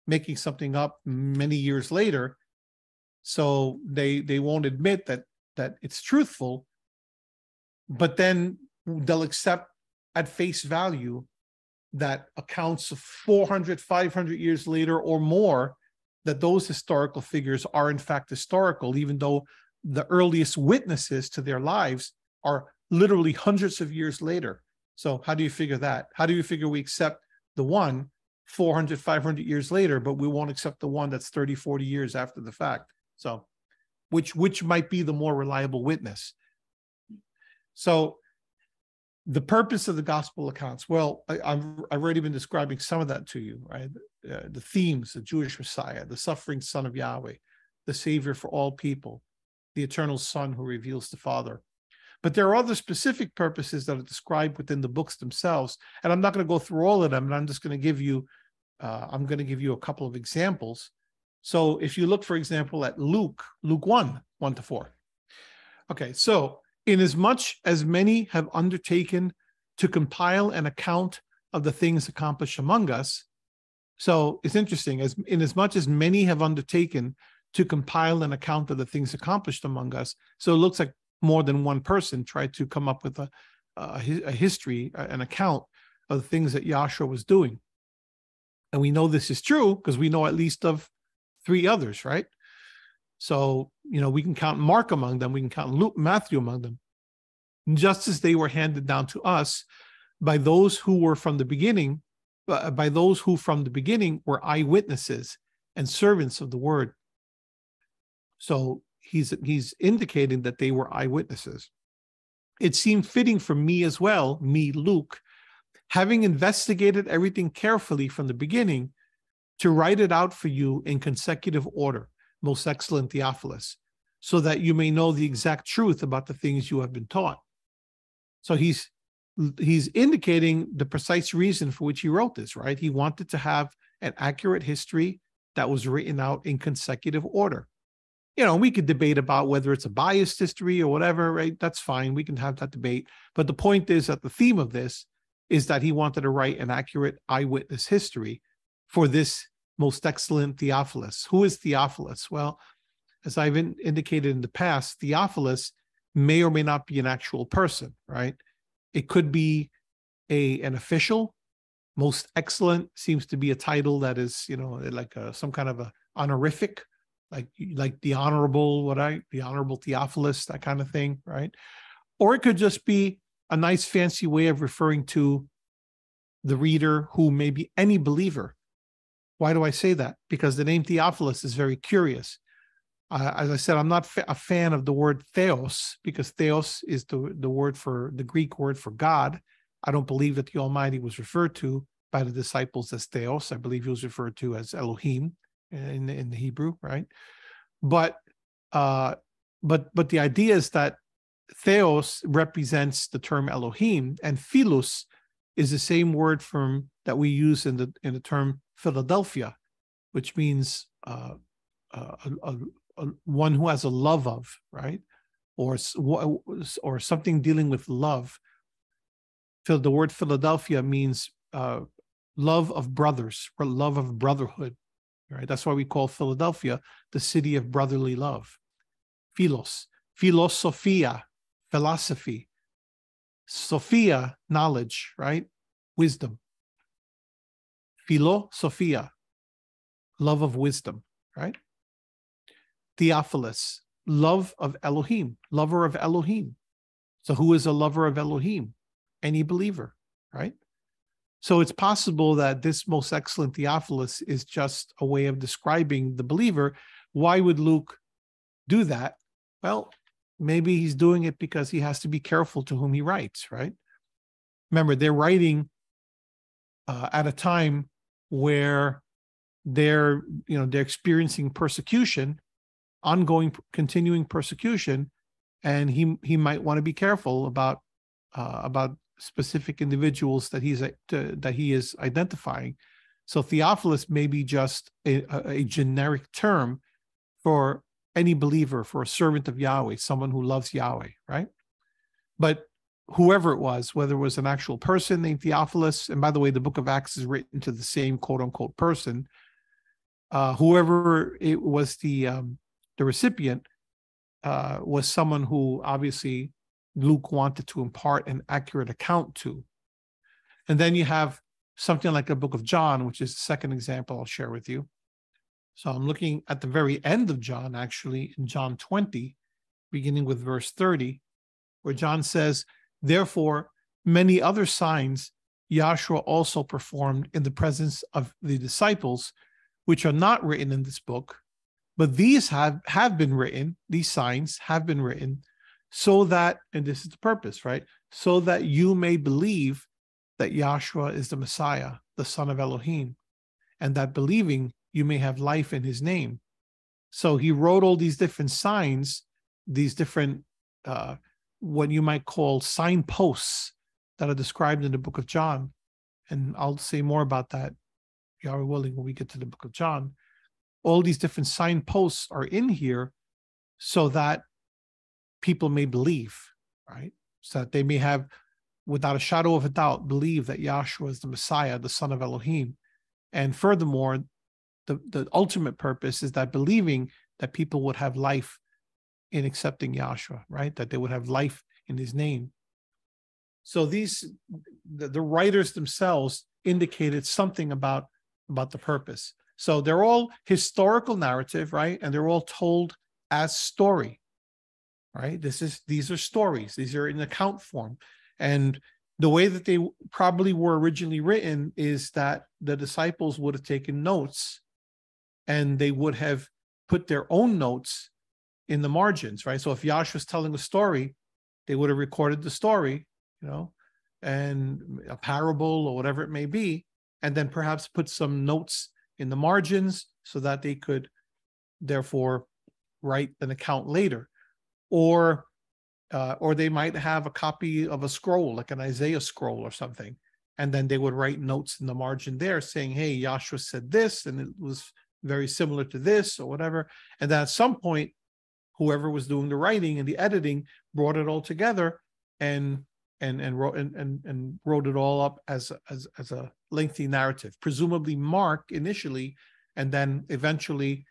making something up many years later. So they won't admit that it's truthful, but then they'll accept at face value that accounts of 400, 500 years later or more, that those historical figures are in fact historical, even though the earliest witnesses to their lives are literally hundreds of years later. So how do you figure that? How do you figure we accept the one 400, 500 years later, but we won't accept the one that's 30, 40 years after the fact? So which might be the more reliable witness? So the purpose of the gospel accounts, well, I've already been describing some of that to you, right? The themes, the Jewish Messiah, the suffering Son of Yahweh, the Savior for all people, the eternal Son who reveals the Father. But there are other specific purposes that are described within the books themselves, and I'm not going to go through all of them, and I'm just going to give you, a couple of examples. So if you look, for example, at Luke 1:1-4. Okay, so inasmuch as many have undertaken to compile an account of the things accomplished among us. So it's interesting, inasmuch as many have undertaken to compile an account of the things accomplished among us. So it looks like more than one person tried to come up with a history, an account of the things that Yahshua was doing. And we know this is true because we know at least of 3 others, right? So, we can count Mark among them. We can count Matthew among them, just as they were handed down to us by those who from the beginning were eyewitnesses and servants of the word. So he's indicating that they were eyewitnesses. It seemed fitting for me as well, me, Luke, having investigated everything carefully from the beginning, to write it out for you in consecutive order, most excellent Theophilus, so that you may know the exact truth about the things you have been taught. So he's indicating the precise reason for which he wrote this, right? He wanted to have an accurate history that was written out in consecutive order. We could debate about whether it's a biased history or whatever, right? That's fine. We can have that debate. But the point is that the theme of this is that he wanted to write an accurate eyewitness history for this most excellent Theophilus. Who is Theophilus? Well, as I've indicated in the past, Theophilus may or may not be an actual person, right? It could be an official. Most excellent seems to be a title that is, like some kind of a honorific like the honorable Theophilus, that kind of thing, right? Or it could just be a nice fancy way of referring to the reader who may be any believer. Why do I say that? Because the name Theophilus is very curious. As I said, I'm not a fan of the word theos, because theos is the Greek word for God. I don't believe that the Almighty was referred to by the disciples as theos. I believe he was referred to as Elohim in the Hebrew, right? But the idea is that theos represents the term Elohim, and philos is the same word that we use in the term Philadelphia, which means one who has a love of, right? Or something dealing with love. The word Philadelphia means love of brothers, or love of brotherhood, right? That's why we call Philadelphia the city of brotherly love. Philos, philosophia, philosophy. Sophia, knowledge, right? Wisdom. Philosophia, love of wisdom, right? Theophilus, love of Elohim, lover of Elohim. So who is a lover of Elohim? Any believer, right? So it's possible that this most excellent Theophilus is just a way of describing the believer. Why would Luke do that? Well, maybe he's doing it because he has to be careful to whom he writes, right? Remember, they're writing at a time where they're experiencing persecution, ongoing, continuing persecution, and he might want to be careful about specific individuals that he is identifying. So Theophilus may be just a generic term for any believer, for a servant of Yahweh, someone who loves Yahweh, right? But whoever it was, whether it was an actual person named Theophilus, and by the way, the book of Acts is written to the same quote unquote person, whoever it was, the recipient was someone who obviously Luke wanted to impart an accurate account to. And then you have something like the book of John, which is the second example I'll share with you. So I'm looking at the very end of John, actually, in John 20, beginning with verse 30, where John says, "Therefore, many other signs Yahshua also performed in the presence of the disciples, which are not written in this book, but these have been written, these signs have been written, so that," and this is the purpose, right? "So that you may believe that Yahshua is the Messiah, the Son of Elohim, and that believing you may have life in his name." So he wrote all these different signs, these different, what you might call signposts that are described in the book of John. And I'll say more about that, Yahweh willing, when we get to the book of John. All these different signposts are in here so that people may believe, right? So that they may have, without a shadow of a doubt, believe that Yahshua is the Messiah, the Son of Elohim. And furthermore, the ultimate purpose is that believing that people would have life in accepting Yahshua, right? That they would have life in his name. So the writers themselves indicated something about the purpose. So they're all historical narrative, right? And they're all told as story, right? These are stories. These are in account form. And the way that they probably were originally written is that the disciples would have taken notes, and they would have put their own notes in the margins, right? So if Yahshua was telling a story, they would have recorded the story, and a parable or whatever it may be, and then perhaps put some notes in the margins so that they could therefore write an account later. Or they might have a copy of a scroll, like an Isaiah scroll or something, and then they would write notes in the margin there saying, hey, Yahshua said this, and it was very similar to this or whatever. And then at some point, whoever was doing the writing and the editing brought it all together and wrote it all up as a lengthy narrative. Presumably Mark initially, and then eventually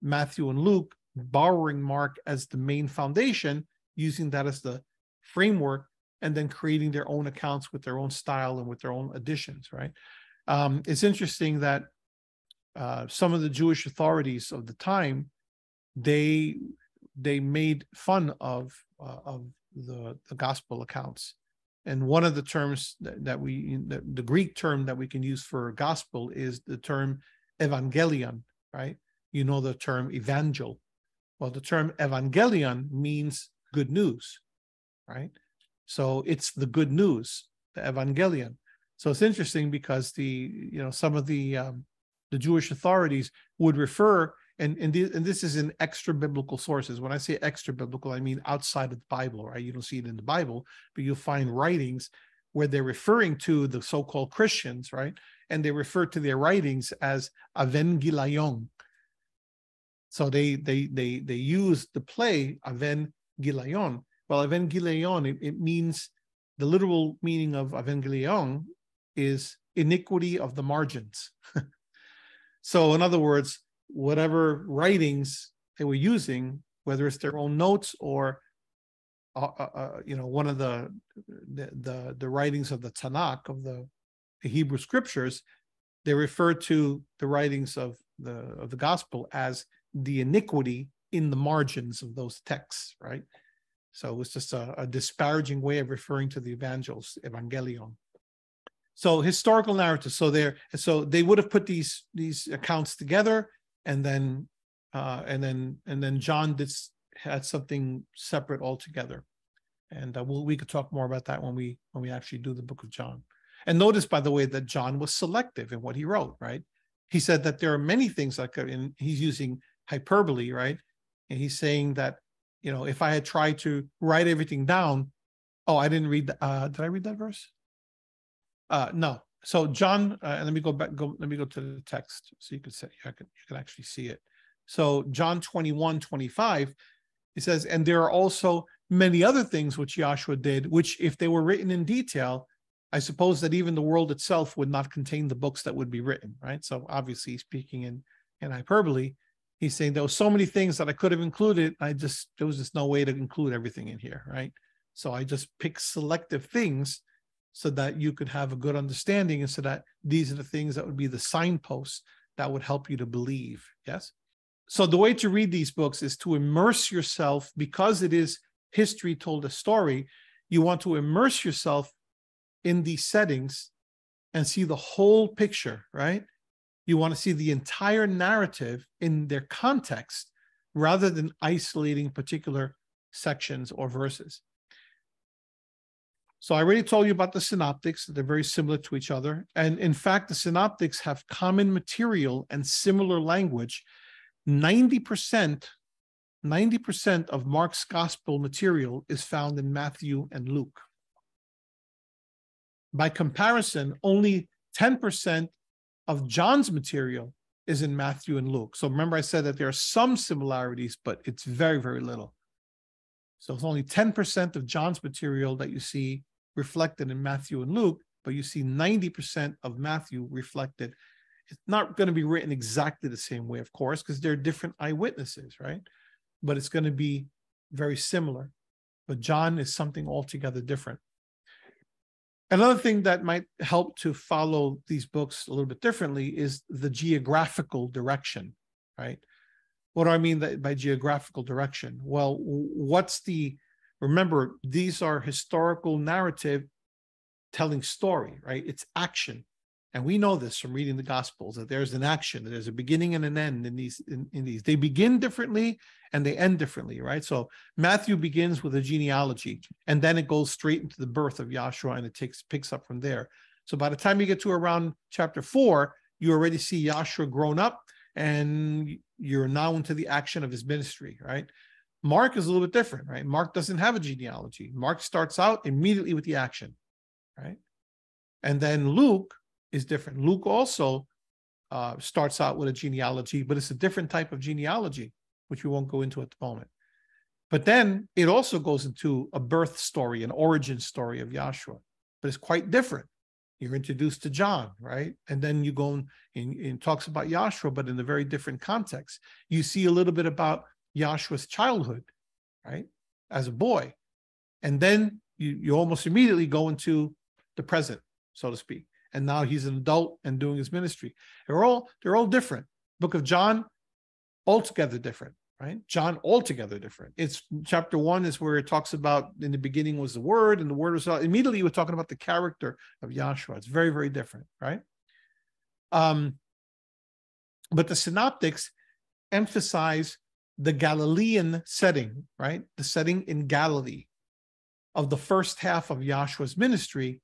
Matthew and Luke, borrowing Mark as the main foundation, using that as the framework, and then creating their own accounts with their own style and with their own additions, right? It's interesting that some of the Jewish authorities of the time they made fun of the gospel accounts. And one of the terms the Greek term that we can use for gospel is the term evangelion, right? You know the term evangel. Well, the term evangelion means good news, right? So it's the good news, the evangelion. So it's interesting because some of the Jewish authorities would refer, and this is in extra biblical sources. When I say extra biblical, I mean outside of the Bible, right? You don't see it in the Bible, but you'll find writings where they're referring to the so-called Christians, right? And they refer to their writings as evangelion. So they use the play evangelion. Well, evangelion, it means, the literal meaning of evangelion is iniquity of the margins. So in other words, whatever writings they were using, whether it's their own notes or one of the writings of the Tanakh, of the Hebrew scriptures, they refer to the writings of the gospel as the iniquity in the margins of those texts, right? So it was just a disparaging way of referring to the evangelion. So historical narrative. So they would have put these accounts together, and then John had something separate altogether. And we could talk more about that when we actually do the book of John. And notice, by the way, that John was selective in what he wrote, right? He said that there are many things and he's using hyperbole, right? And he's saying that, if I had tried to write everything down, I didn't read. Did I read that verse? No. So John, let me go back. Let me go to the text so you can actually see it. So John 21:25, it says, and there are also many other things which Yahshua did, which if they were written in detail, I suppose that even the world itself would not contain the books that would be written, right? So obviously speaking in hyperbole, he's saying there were so many things that I could have included. There was just no way to include everything in here, right? So I just picked selective things so that you could have a good understanding, and so that these are the things that would be the signposts that would help you to believe, yes? So the way to read these books is to immerse yourself, because it is history told a story. You want to immerse yourself in these settings and see the whole picture, right? You want to see the entire narrative in their context rather than isolating particular sections or verses. So I already told you about the synoptics. They're very similar to each other. And in fact, the synoptics have common material and similar language. 90% of Mark's gospel material is found in Matthew and Luke. By comparison, only 10% of John's material is in Matthew and Luke. So remember, I said that there are some similarities, but it's very, very little. So it's only 10% of John's material that you see reflected in Matthew and Luke, but you see 90% of Matthew reflected. It's not going to be written exactly the same way, of course, because they're different eyewitnesses, right? But it's going to be very similar. But John is something altogether different. Another thing that might help to follow these books a little bit differently is the geographical direction, right? What do I mean by geographical direction? Well, remember, these are historical narrative telling story, right? It's action. And we know this from reading the Gospels, that there's an action, that there's a beginning and an end in these. They begin differently and they end differently, right? So Matthew begins with a genealogy, and then it goes straight into the birth of Yahshua, and it picks up from there. So by the time you get to around chapter 4, you already see Yahshua grown up, and you're now into the action of his ministry, right? Mark is a little bit different, right? Mark doesn't have a genealogy. Mark starts out immediately with the action, right? And then Luke is different. Luke also starts out with a genealogy, but it's a different type of genealogy, which we won't go into at the moment. But then it also goes into a birth story, an origin story of Yahshua, but it's quite different. You're introduced to John, right? And then you go and talks about Yahshua, but in a very different context. You see a little bit about Yahshua's childhood, right? As a boy. And then you almost immediately go into the present, so to speak. And now he's an adult and doing his ministry. They're all different. Book of John, altogether different, right? John altogether different. It's chapter 1 is where it talks about in the beginning was the Word, and the Word was immediately we're talking about the character of Yahshua. It's very, very different, right? But the synoptics emphasize the Galilean setting, right? The setting in Galilee of the first half of Yahshua's ministry.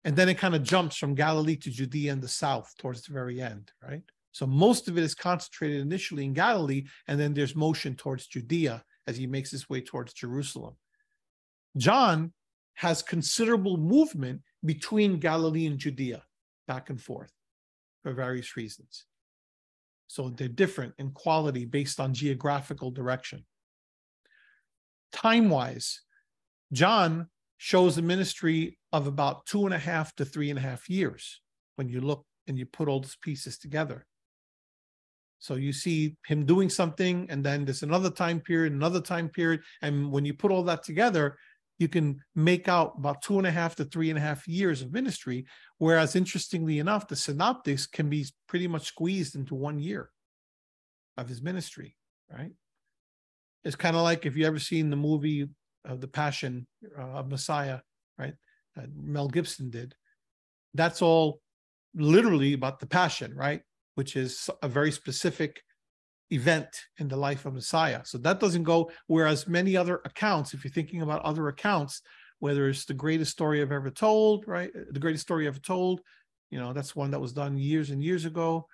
And then it kind of jumps from Galilee to Judea and the south towards the very end, right? So most of it is concentrated initially in Galilee, and then there's motion towards Judea as he makes his way towards Jerusalem. John has considerable movement between Galilee and Judea, back and forth, for various reasons. So they're different in quality based on geographical direction. Time-wise, John shows a ministry of about 2.5 to 3.5 years when you look and you put all those pieces together. So you see him doing something, and then there's another time period, and when you put all that together, you can make out about 2.5 to 3.5 years of ministry, whereas interestingly enough, the synoptics can be pretty much squeezed into 1 year of his ministry, right? It's kind of like if you ever seen the movie of The Passion of Messiah, right? Mel Gibson did. That's all literally about the Passion, right? Which is a very specific event in the life of Messiah. So that doesn't go, whereas many other accounts, if you're thinking about other accounts, whether it's the greatest story I've ever told, right? The greatest story ever told, you know, that's one that was done years and years ago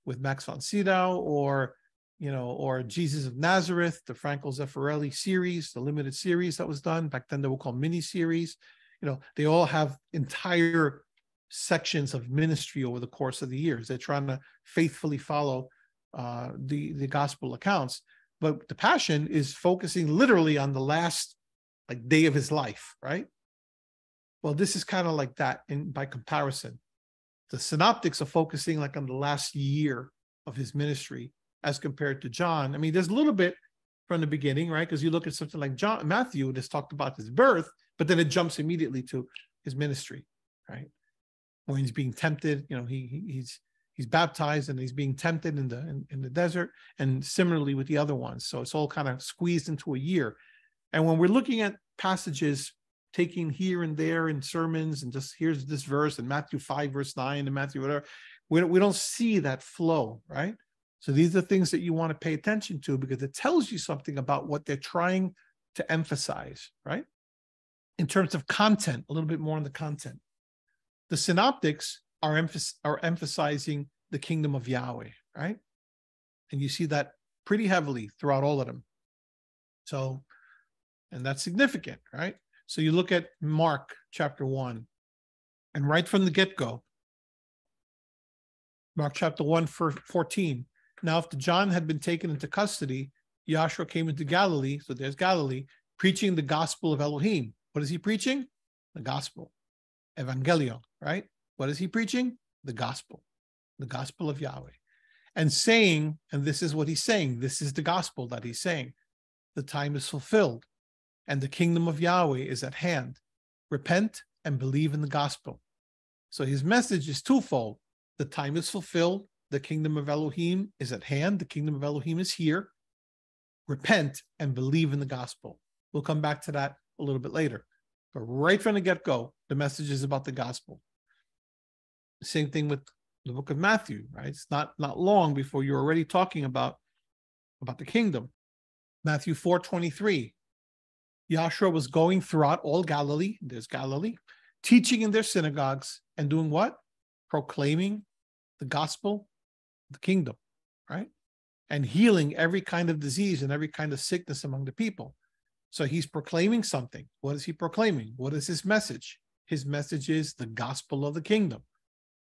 with Max von Sydow, or, you know, or Jesus of Nazareth, the Franco Zeffirelli series, the limited series that was done. Back then they were called mini-series. You know, they all have entire sections of ministry over the course of the years. They're trying to faithfully follow the gospel accounts, but the Passion is focusing literally on the last day of his life, right? Well, this is kind of like that by comparison. The synoptics are focusing like on the last year of his ministry as compared to John. I mean, there's a little bit from the beginning, right? Because you look at something like Matthew, it has talked about his birth, but then it jumps immediately to his ministry, right? When he's being tempted, you know, he's baptized and he's being tempted in the desert, and similarly with the other ones. So it's all kind of squeezed into a year. And when we're looking at passages taking here and there in sermons, and just here's this verse in Matthew 5 verse 9 and Matthew whatever, we don't see that flow, right? So these are things that you want to pay attention to, because it tells you something about what they're trying to emphasize, right? In terms of content, a little bit more on the content. The synoptics are emphasizing the kingdom of Yahweh, right? And you see that pretty heavily throughout all of them. So, and that's significant, right? So you look at Mark chapter 1, and right from the get-go, Mark chapter 1, 14. Now, after John had been taken into custody, Yahshua came into Galilee, so there's Galilee, preaching the gospel of Elohim. What is he preaching? The gospel. Evangelion, right? What is he preaching? The gospel of Yahweh. And saying, and this is what he's saying, this is the gospel that he's saying, the time is fulfilled and the kingdom of Yahweh is at hand. Repent and believe in the gospel. So his message is twofold. The time is fulfilled. The kingdom of Elohim is at hand. The kingdom of Elohim is here. Repent and believe in the gospel. We'll come back to that a little bit later. But right from the get-go, the message is about the gospel. Same thing with the book of Matthew, right? It's not long before you're already talking about the kingdom. Matthew 4:23. Yahshua was going throughout all Galilee, there's Galilee, teaching in their synagogues and doing what? Proclaiming the gospel, the kingdom, right? And healing every kind of disease and every kind of sickness among the people. So he's proclaiming something. What is he proclaiming? What is his message? His message is the gospel of the kingdom.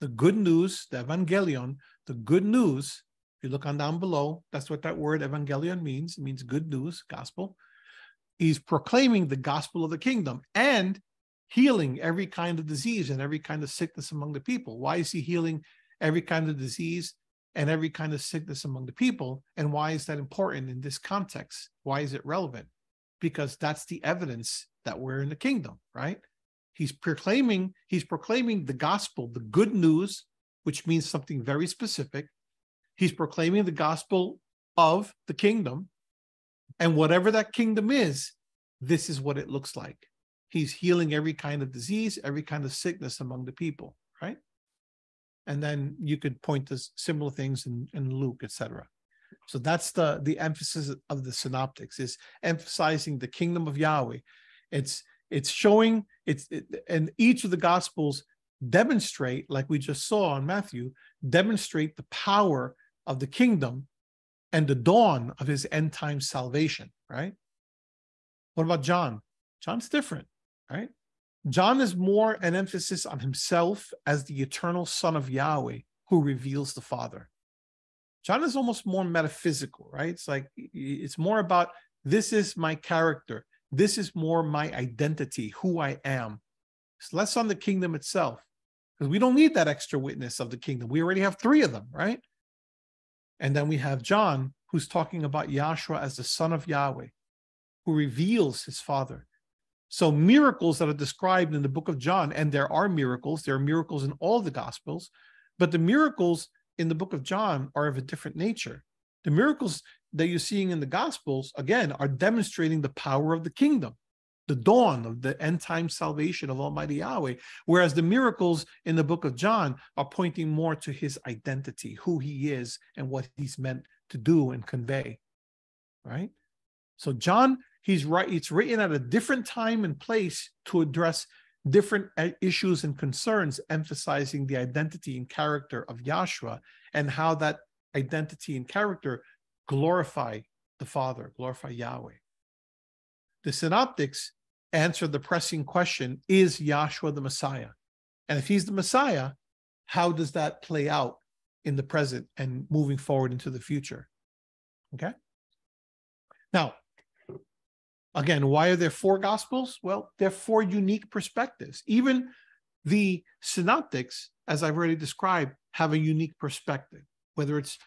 The good news, the evangelion, the good news. If you look on down below, that's what that word evangelion means. It means good news, gospel. He's proclaiming the gospel of the kingdom and healing every kind of disease and every kind of sickness among the people. Why is he healing every kind of disease and every kind of sickness among the people? And why is that important in this context? Why is it relevant? Because that's the evidence that we're in the kingdom, right? He's proclaiming the gospel, the good news, which means something very specific. He's proclaiming the gospel of the kingdom, And whatever that kingdom is, this is what it looks like. He's healing every kind of disease, every kind of sickness among the people, right? And then you could point to similar things in Luke, etc. So that's the emphasis of the synoptics, is emphasizing the kingdom of Yahweh. It's showing, and each of the gospels demonstrate, like we just saw in Matthew, demonstrate the power of the kingdom and the dawn of his end time salvation, right? What about John? John's different, right? John is more an emphasis on himself as the eternal Son of Yahweh who reveals the Father. John is almost more metaphysical, right? It's like, it's more about, this is my character. This is more my identity, who I am. It's less on the kingdom itself, because we don't need that extra witness of the kingdom. We already have 3 of them, right? And then we have John, who's talking about Yahshua as the Son of Yahweh, who reveals his Father. So miracles that are described in the book of John, and there are miracles in all the Gospels, but the miracles in the book of John are of a different nature. The miracles that you're seeing in the Gospels, again, are demonstrating the power of the kingdom, the dawn of the end time salvation of Almighty Yahweh, whereas the miracles in the book of John are pointing more to his identity, who he is and what he's meant to do and convey, right? So John, he's right, it's written at a different time and place to address different issues and concerns, emphasizing the identity and character of Yahshua and how that identity and character glorify the Father, glorify Yahweh. The synoptics answer the pressing question, is Yahshua the Messiah? And if he's the Messiah, how does that play out in the present and moving forward into the future? Okay? Now, again, why are there 4 gospels? Well, there are 4 unique perspectives. Even the synoptics, as I've already described, have a unique perspective, whether it's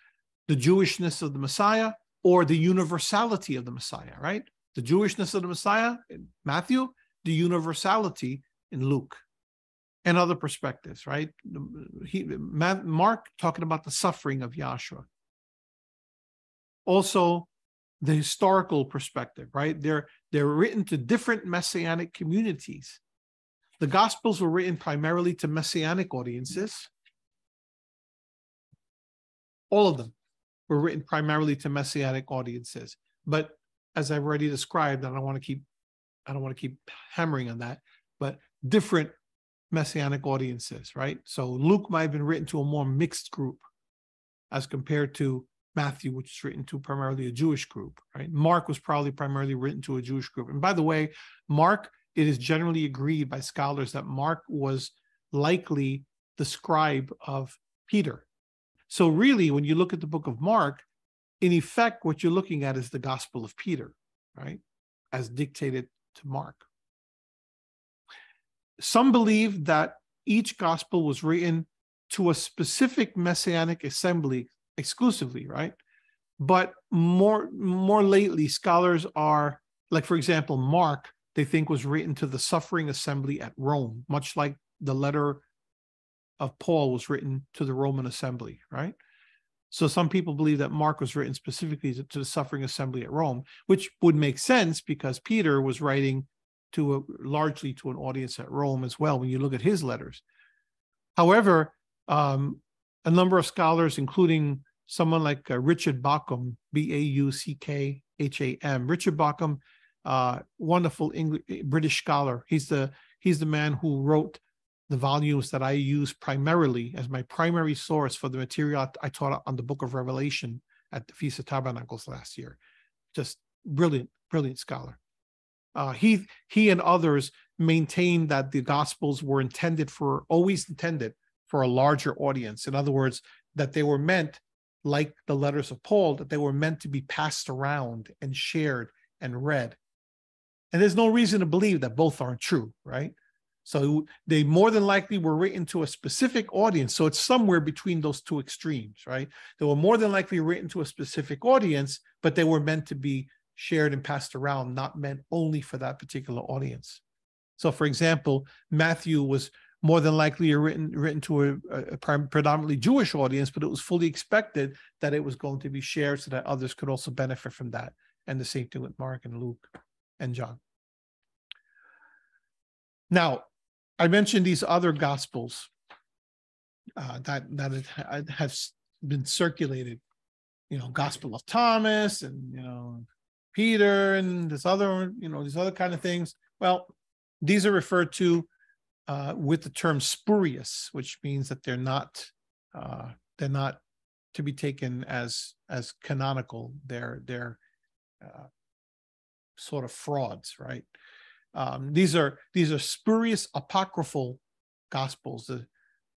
the Jewishness of the Messiah or the universality of the Messiah, right? The Jewishness of the Messiah in Matthew, the universality in Luke, and other perspectives, right? Mark talking about the suffering of Yahshua. Also, the historical perspective, right? They're written to different messianic communities. The Gospels were written primarily to messianic audiences. All of them were written primarily to messianic audiences. But as I've already described, and I don't want to keep hammering on that, but different messianic audiences, right? So Luke might have been written to a more mixed group as compared to Matthew, which is written to primarily a Jewish group, right? Mark was probably primarily written to a Jewish group. And by the way, Mark, it is generally agreed by scholars that Mark was likely the scribe of Peter. So really, when you look at the book of Mark, in effect, what you're looking at is the Gospel of Peter, right? As dictated to Mark. Some believe that each gospel was written to a specific messianic assembly exclusively, right? But more lately, scholars are, like, for example, Mark, they think was written to the suffering assembly at Rome, much like the letter of Paul was written to the Roman assembly, right? So some people believe that Mark was written specifically to the suffering assembly at Rome, which would make sense because Peter was writing largely to an audience at Rome as well when you look at his letters. However, a number of scholars, including someone like Richard Bauckham, Bauckham, Richard Bauckham, wonderful British scholar. He's the man who wrote the volumes that I use primarily as my primary source for the material I taught on the book of Revelation at the Feast of Tabernacles last year. Just brilliant scholar. He and others maintain that the Gospels were always intended for a larger audience. In other words, that they were meant, like the letters of Paul, that they were meant to be passed around and shared and read. And there's no reason to believe that both aren't true, right? So they more than likely were written to a specific audience. So it's somewhere between those two extremes, right? They were more than likely written to a specific audience, but they were meant to be shared and passed around, not meant only for that particular audience. So, for example, Matthew was more than likely written to a predominantly Jewish audience, but it was fully expected that it was going to be shared so that others could also benefit from that. and the same thing with Mark and Luke and John. Now, I mentioned these other gospels that it has been circulated. Gospel of Thomas and Peter and these other kind of things. Well, these are referred to with the term spurious, which means that they're not to be taken as canonical. They're sort of frauds, right? These are spurious apocryphal gospels. The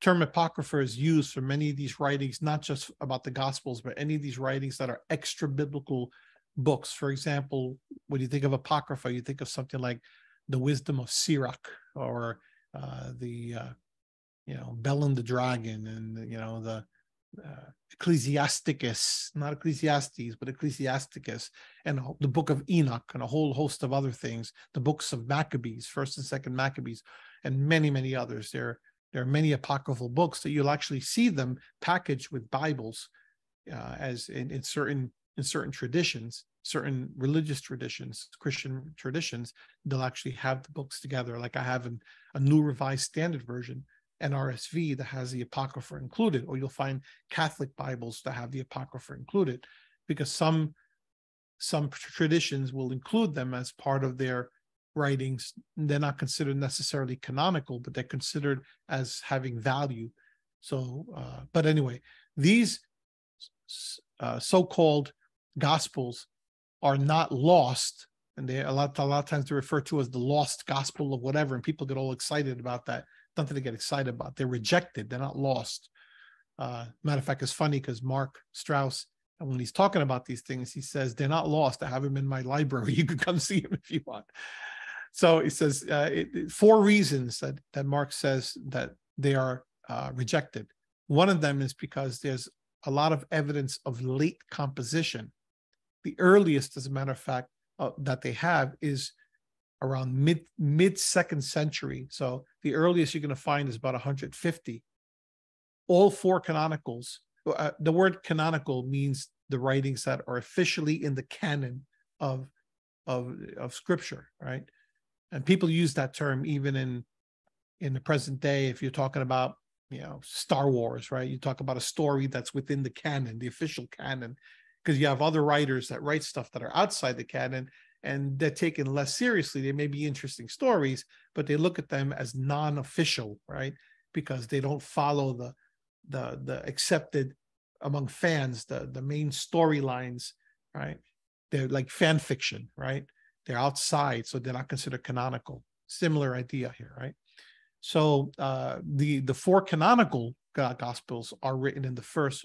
term apocrypha is used for many of these writings, not just about the gospels, but any of these writings that are extra biblical books. For example, when you think of apocrypha, you think of something like the Wisdom of Sirach, or the Bellum the Dragon, and the Ecclesiasticus, not Ecclesiastes, but Ecclesiasticus, and the Book of Enoch, and a whole host of other things. The books of Maccabees, First and Second Maccabees, and many, many others. There are many apocryphal books that you'll actually see them packaged with Bibles, as in certain traditions, certain religious traditions, Christian traditions. They'll actually have the books together. Like I have a New Revised Standard Version, NRSV, that has the Apocrypha included, or you'll find Catholic Bibles that have the Apocrypha included, because some traditions will include them as part of their writings. They're not considered necessarily canonical, but they're considered as having value. So, but anyway, these so-called gospels are not lost, and they a lot of times they're referred to as the lost gospel of whatever, and people get all excited about that. Nothing to get excited about. They're rejected. They're not lost. Matter of fact, it's funny because Mark Strauss, and when he's talking about these things, he says they're not lost. I have them in my library. You can come see them if you want. So he says 4 reasons that Mark says that they are rejected. One of them is because there's a lot of evidence of late composition. The earliest, as a matter of fact, that they have is around mid 2nd century. So the earliest you're going to find is about 150. All 4 canonicals. The word canonical means the writings that are officially in the canon of Scripture, right? And people use that term even in the present day. If you're talking about Star Wars, right? You talk about a story that's within the canon, the official canon, because you have other writers that write stuff that are outside the canon, and they're taken less seriously. They may be interesting stories, but they look at them as non-official, right? Because they don't follow the accepted among fans, the main storylines, right? They're like fan fiction, right? They're outside, so they're not considered canonical. Similar idea here, right? So the 4 canonical gospels are written in the 1st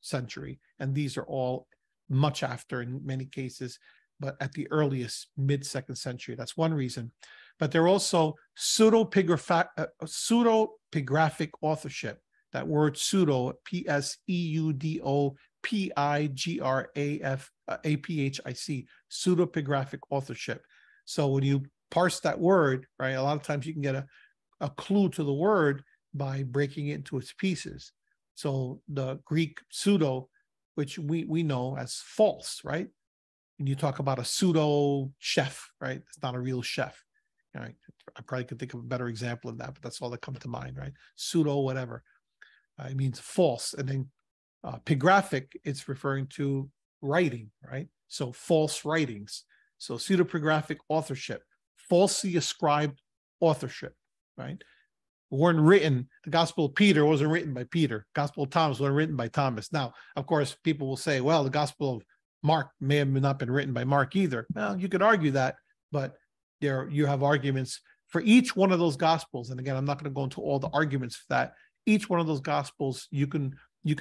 century, and these are all much after in many cases, but at the earliest mid 2nd century. That's one reason. But they're also pseudepigraphic authorship. That word pseudo, pseudopigraphic, pseudepigraphic authorship. So when you parse that word, right, a lot of times you can get a clue to the word by breaking it into its pieces. So the Greek pseudo, which we know as false, right? And you talk about a pseudo chef, right? It's not a real chef. All right. I probably could think of a better example of that, but that's all that comes to mind, right? Pseudo whatever. It means false. And then pigraphic, it's referring to writing, right? So false writings. So pseudepigraphic authorship, falsely ascribed authorship, right? Weren't written. The Gospel of Peter wasn't written by Peter. Gospel of Thomas wasn't written by Thomas. Now, of course, people will say, well, the Gospel of Mark may have not been written by Mark either. Well, you could argue that, but you have arguments for each one of those Gospels. And again, I'm not going to go into all the arguments for that. Each one of those Gospels, you could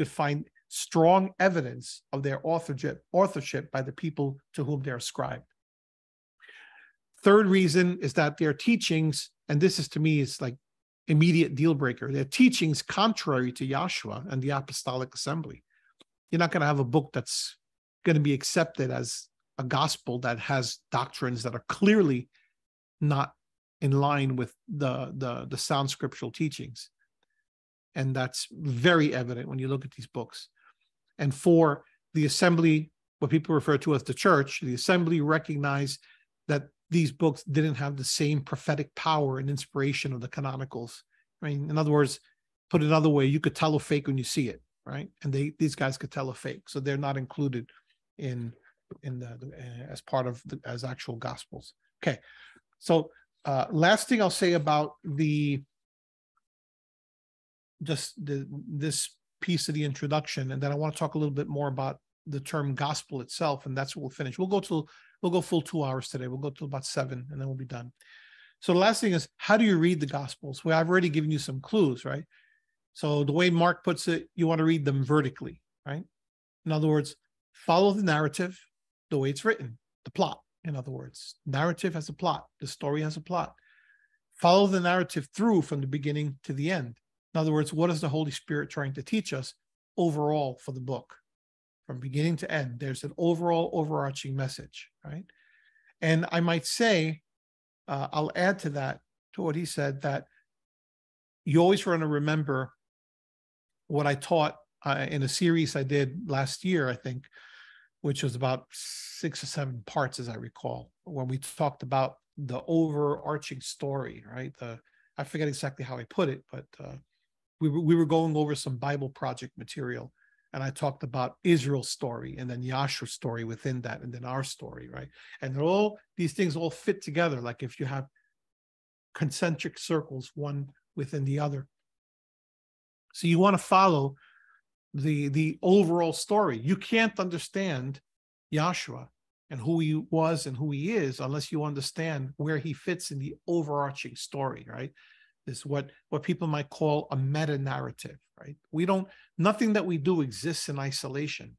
find strong evidence of their authorship by the people to whom they're ascribed. Third reason is that their teachings, and this is to me, is like immediate deal breaker. Their teachings contrary to Yahshua and the Apostolic Assembly. You're not going to have a book that's going to be accepted as a gospel that has doctrines that are clearly not in line with the sound scriptural teachings. And that's very evident when you look at these books. And 4, the assembly what people refer to as the church, the assembly, recognized that these books didn't have the same prophetic power and inspiration of the canonicals. I mean, in other words, put it another way, you could tell a fake when you see it, right? And these guys could tell a fake, so they're not included in as part of as actual gospels. Okay, so last thing I'll say about this piece of the introduction, and then I want to talk a little bit more about the term gospel itself, and that's what we'll finish. We'll go full 2 hours today. We'll go to about 7, and then we'll be done. So the last thing is, how do you read the gospels? Well, I've already given you some clues, right? So the way Mark puts it, you want to read them vertically, right? In other words, follow the narrative the way it's written, the plot. In other words, narrative has a plot. The story has a plot. Follow the narrative through from the beginning to the end. In other words, what is the Holy Spirit trying to teach us overall for the book? From beginning to end, there's an overall overarching message, right? And I might say, I'll add to that, to what he said, that you always want to remember what I taught in a series I did last year, I think, which was about 6 or 7 parts, as I recall, when we talked about the overarching story, right? I forget exactly how I put it, but we were going over some Bible Project material, and I talked about Israel's story, and then Yahshua's story within that, and then our story, right? And these things all fit together, like if you have concentric circles, one within the other. So you want to follow the overall story. You can't understand Yahshua and who he was and who he is unless you understand where he fits in the overarching story, right? This is what people might call a meta-narrative, right? Nothing that we do exists in isolation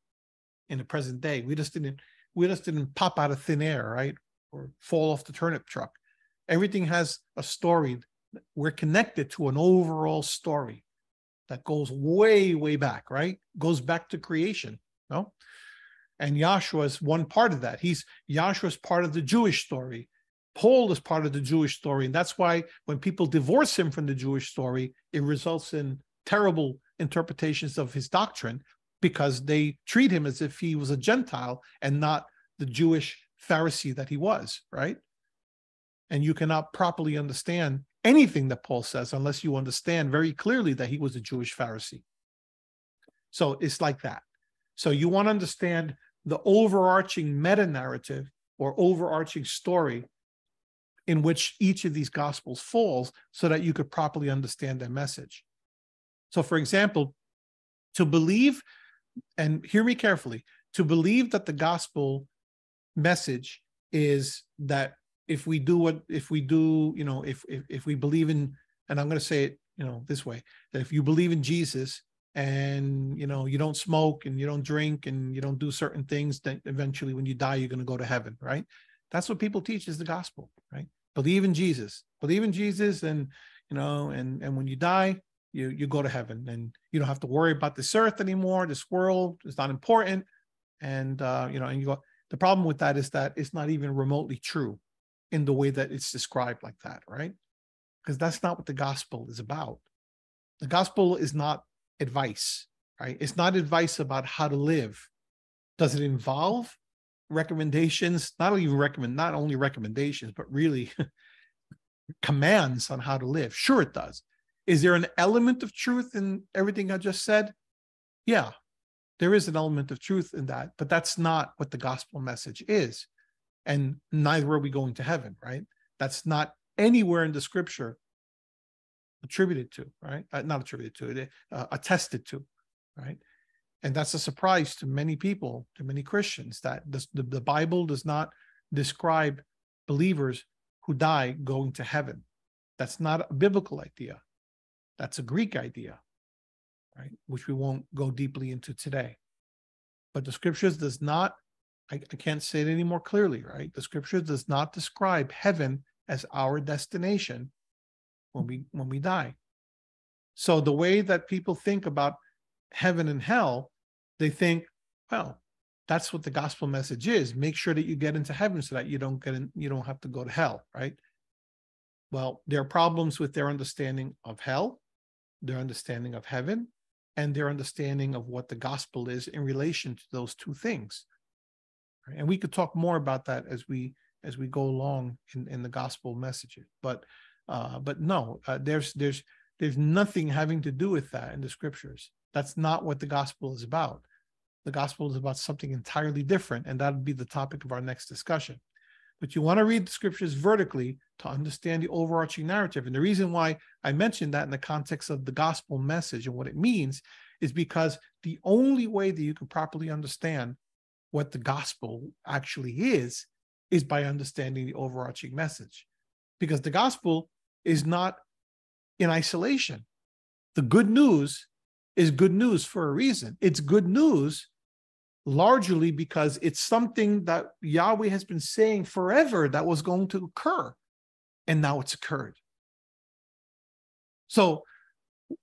in the present day. We just didn't pop out of thin air, right? Or fall off the turnip truck. Everything has a story. We're connected to an overall story that goes way, way back, right? Goes back to creation, no? And Yahshua is one part of that. Yahshua is part of the Jewish story. Paul is part of the Jewish story. And that's why when people divorce him from the Jewish story, it results in terrible interpretations of his doctrine, because they treat him as if he was a Gentile and not the Jewish Pharisee that he was, right? And you cannot properly understand anything that Paul says unless you understand very clearly that he was a Jewish Pharisee. So it's like that. So you want to understand the overarching meta-narrative or overarching story in which each of these gospels falls, so that you could properly understand their message. So for example, to believe, and hear me carefully, to believe that the gospel message is that if we believe in, and I'm going to say it, this way, that if you believe in Jesus and, you don't smoke and you don't drink and you don't do certain things, then eventually when you die, you're going to go to heaven, right? That's what people teach is the gospel, right? Believe in Jesus, and, and when you die, you go to heaven, and you don't have to worry about this earth anymore. This world is not important. And, and you go, the problem with that is that it's not even remotely true in the way that it's described like that, right? Because that's not what the gospel is about. The gospel is not advice, right? It's not advice about how to live. Does it involve recommendations? Not only recommendations, but really commands on how to live. Sure, it does. Is there an element of truth in everything I just said? Yeah, there is an element of truth in that, but that's not what the gospel message is. And neither are we going to heaven, right? That's not anywhere in the scripture attributed to, right? Not attributed to, attested to, right? And that's a surprise to many people, to many Christians, that the Bible does not describe believers who die going to heaven. That's not a biblical idea. That's a Greek idea, right? Which we won't go deeply into today. But the scriptures does not, I can't say it any more clearly, right? The scripture does not describe heaven as our destination when we die. So the way that people think about heaven and hell, they think, well, that's what the gospel message is. Make sure that you get into heaven so that you don't have to go to hell, right? Well, there are problems with their understanding of hell, their understanding of heaven, and their understanding of what the gospel is in relation to those two things. And we could talk more about that as we go along in the gospel messages. But no, there's nothing having to do with that in the scriptures. That's not what the gospel is about. The gospel is about something entirely different, and that would be the topic of our next discussion. But you want to read the scriptures vertically to understand the overarching narrative. And the reason why I mentioned that in the context of the gospel message and what it means is because the only way that you can properly understand what the gospel actually is by understanding the overarching message. Because the gospel is not in isolation. The good news is good news for a reason. It's good news largely because it's something that Yahweh has been saying forever that was going to occur, and now it's occurred. So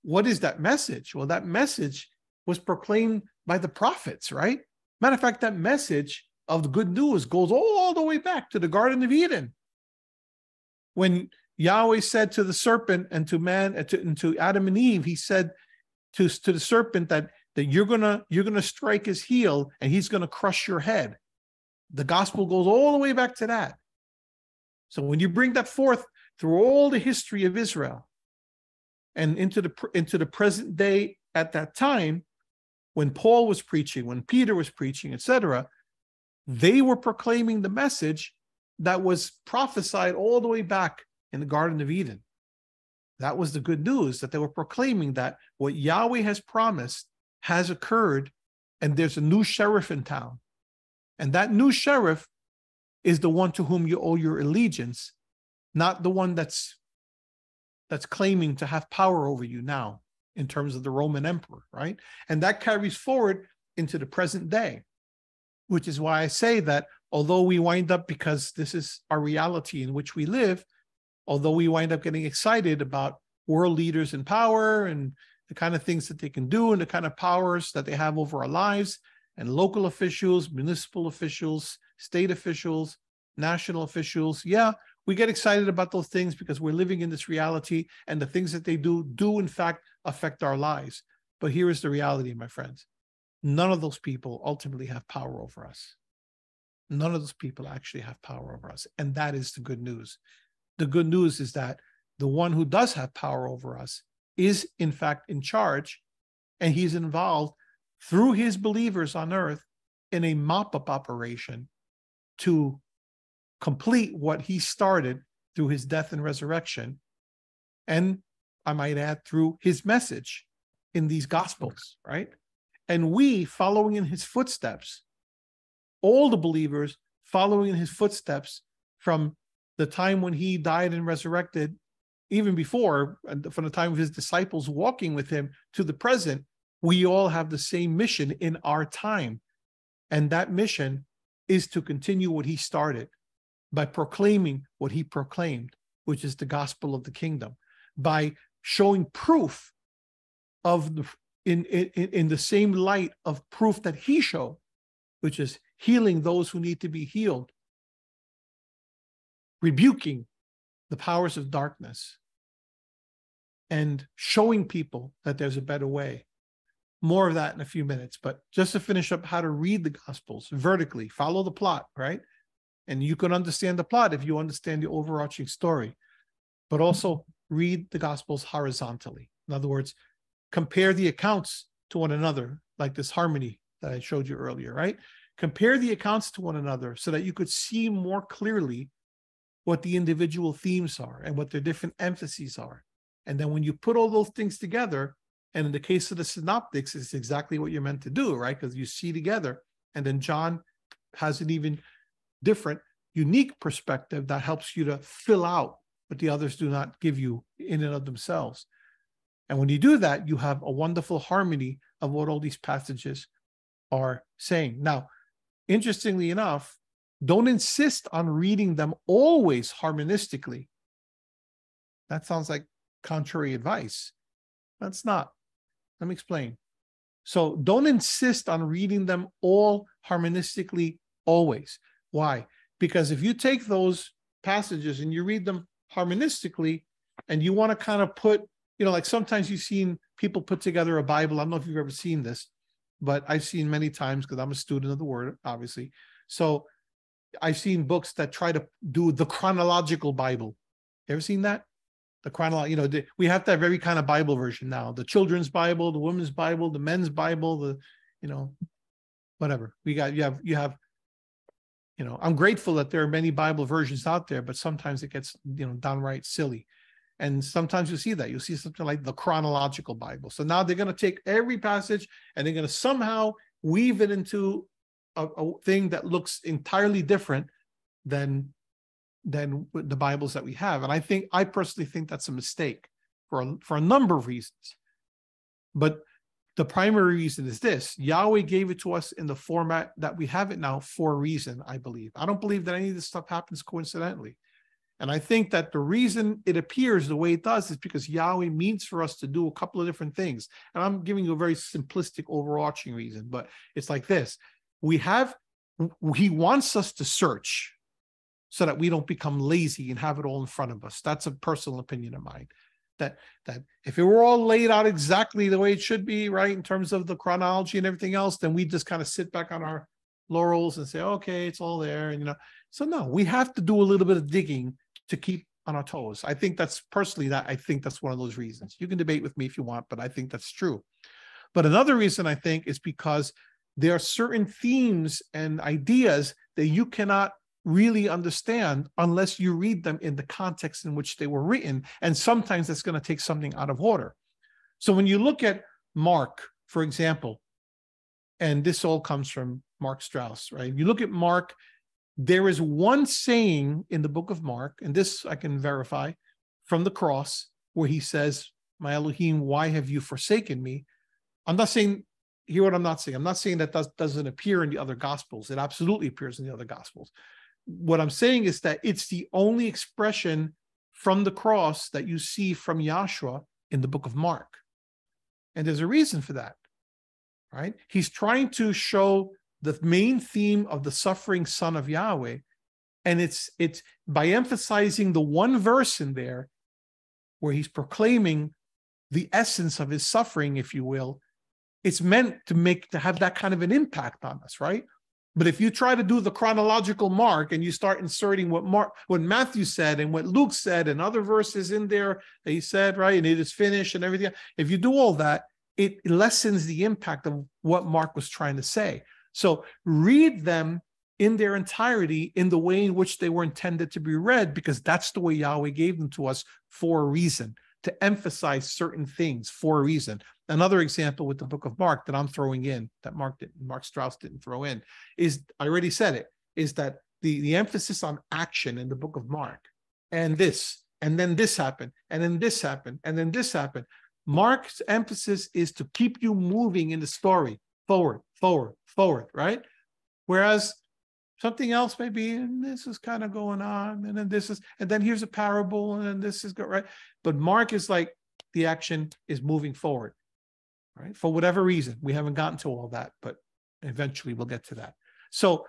what is that message? Well, that message was proclaimed by the prophets, right? Matter of fact, that message of the good news goes all the way back to the Garden of Eden. When Yahweh said to the serpent and to man and to Adam and Eve, he said to the serpent that you're gonna strike his heel and he's gonna crush your head. The gospel goes all the way back to that. So when you bring that forth through all the history of Israel and into the present day at that time, when Paul was preaching, when Peter was preaching, etc., they were proclaiming the message that was prophesied all the way back in the Garden of Eden. That was the good news, that they were proclaiming that what Yahweh has promised has occurred, and there's a new sheriff in town. And that new sheriff is the one to whom you owe your allegiance, not the one that's claiming to have power over you now in terms of the Roman emperor, right? And that carries forward into the present day, which is why I say that although we wind up, because this is our reality in which we live, although we wind up getting excited about world leaders in power and the kind of things that they can do and the kind of powers that they have over our lives, and local officials, municipal officials, state officials, national officials, yeah, we get excited about those things because we're living in this reality, and the things that they do in fact affect our lives. But here is the reality, my friends. None of those people ultimately have power over us. None of those people actually have power over us. And that is the good news. The good news is that the one who does have power over us is in fact in charge, and he's involved through his believers on earth in a mop-up operation to complete what he started through his death and resurrection, and I might add through his message in these gospels, right? And we, following in his footsteps, all the believers following in his footsteps from the time when he died and resurrected, even before, from the time of his disciples walking with him to the present, we all have the same mission in our time. And that mission is to continue what he started by proclaiming what he proclaimed, which is the gospel of the kingdom, by showing proof of in the same light of proof that he showed, which is healing those who need to be healed, rebuking the powers of darkness, and showing people that there's a better way. More of that in a few minutes, but just to finish up how to read the Gospels vertically, follow the plot, right? And you can understand the plot if you understand the overarching story, but also read the Gospels horizontally. In other words, compare the accounts to one another, like this harmony that I showed you earlier, right? Compare the accounts to one another so that you could see more clearly what the individual themes are and what their different emphases are. And then when you put all those things together, and in the case of the synoptics, it's exactly what you're meant to do, right? Because you see together, and then John has an even different, unique perspective that helps you to fill out what the others do not give you in and of themselves. And when you do that, you have a wonderful harmony of what all these passages are saying. Now, interestingly enough, don't insist on reading them always harmonistically. That sounds like contrary advice. That's not. Let me explain. So don't insist on reading them all harmonistically always. Why? Because if you take those passages and you read them harmonistically, and you want to kind of put, like sometimes you've seen people put together a Bible. I don't know if you've ever seen this, but I've seen many times because I'm a student of the word, obviously. So I've seen books that try to do the chronological Bible. You ever seen that? The chronological, we have to have every kind of Bible version now. The children's Bible, the women's Bible, the men's Bible, whatever. You have, I'm grateful that there are many Bible versions out there, but sometimes it gets, downright silly. And sometimes you see that. You'll see something like the chronological Bible. So now they're going to take every passage and they're going to somehow weave it into a thing that looks entirely different than the Bibles that we have. And I personally think that's a mistake for a number of reasons. But the primary reason is this: Yahweh gave it to us in the format that we have it now for a reason, I believe. I don't believe that any of this stuff happens coincidentally. And I think that the reason it appears the way it does is because Yahweh means for us to do a couple of different things. And I'm giving you a very simplistic, overarching reason, but it's like this. He wants us to search so that we don't become lazy and have it all in front of us. That's a personal opinion of mine. That if it were all laid out exactly the way it should be, right, in terms of the chronology and everything else, then we just kind of sit back on our laurels and say, okay, it's all there. And, so no, we have to do a little bit of digging to keep on our toes. I think that's one of those reasons. You can debate with me if you want, but I think that's true. But another reason I think is because there are certain themes and ideas that you cannot really understand unless you read them in the context in which they were written. And sometimes that's going to take something out of order. So when you look at Mark, for example, and this all comes from Mark Strauss, right? You look at Mark, there is one saying in the book of Mark, and this I can verify from the cross, where he says, "My Elohim, why have you forsaken me?" I'm not saying, hear what I'm not saying. I'm not saying that doesn't appear in the other gospels. It absolutely appears in the other gospels. What I'm saying is that it's the only expression from the cross that you see from Yahshua in the book of Mark. And there's a reason for that, right? He's trying to show the main theme of the suffering Son of Yahweh. And it's by emphasizing the one verse in there where he's proclaiming the essence of his suffering, if you will, it's meant to have that kind of an impact on us, right? But if you try to do the chronological Mark and you start inserting what Matthew said and what Luke said and other verses in there that he said, right, and it is finished and everything, if you do all that, it lessens the impact of what Mark was trying to say. So read them in their entirety in the way in which they were intended to be read, because that's the way Yahweh gave them to us for a reason, to emphasize certain things for a reason. Another example with the book of Mark that I'm throwing in, that Mark Strauss didn't throw in, is, I already said it, is that the emphasis on action in the book of Mark, and this, and then this happened, and then this happened, and then this happened. Mark's emphasis is to keep you moving in the story, forward, forward, forward, right? Whereas something else may be, and this is kind of going on, and then this is, and then here's a parable, and then this is good, right? But Mark is like, the action is moving forward, right? For whatever reason. We haven't gotten to all that, but eventually we'll get to that. So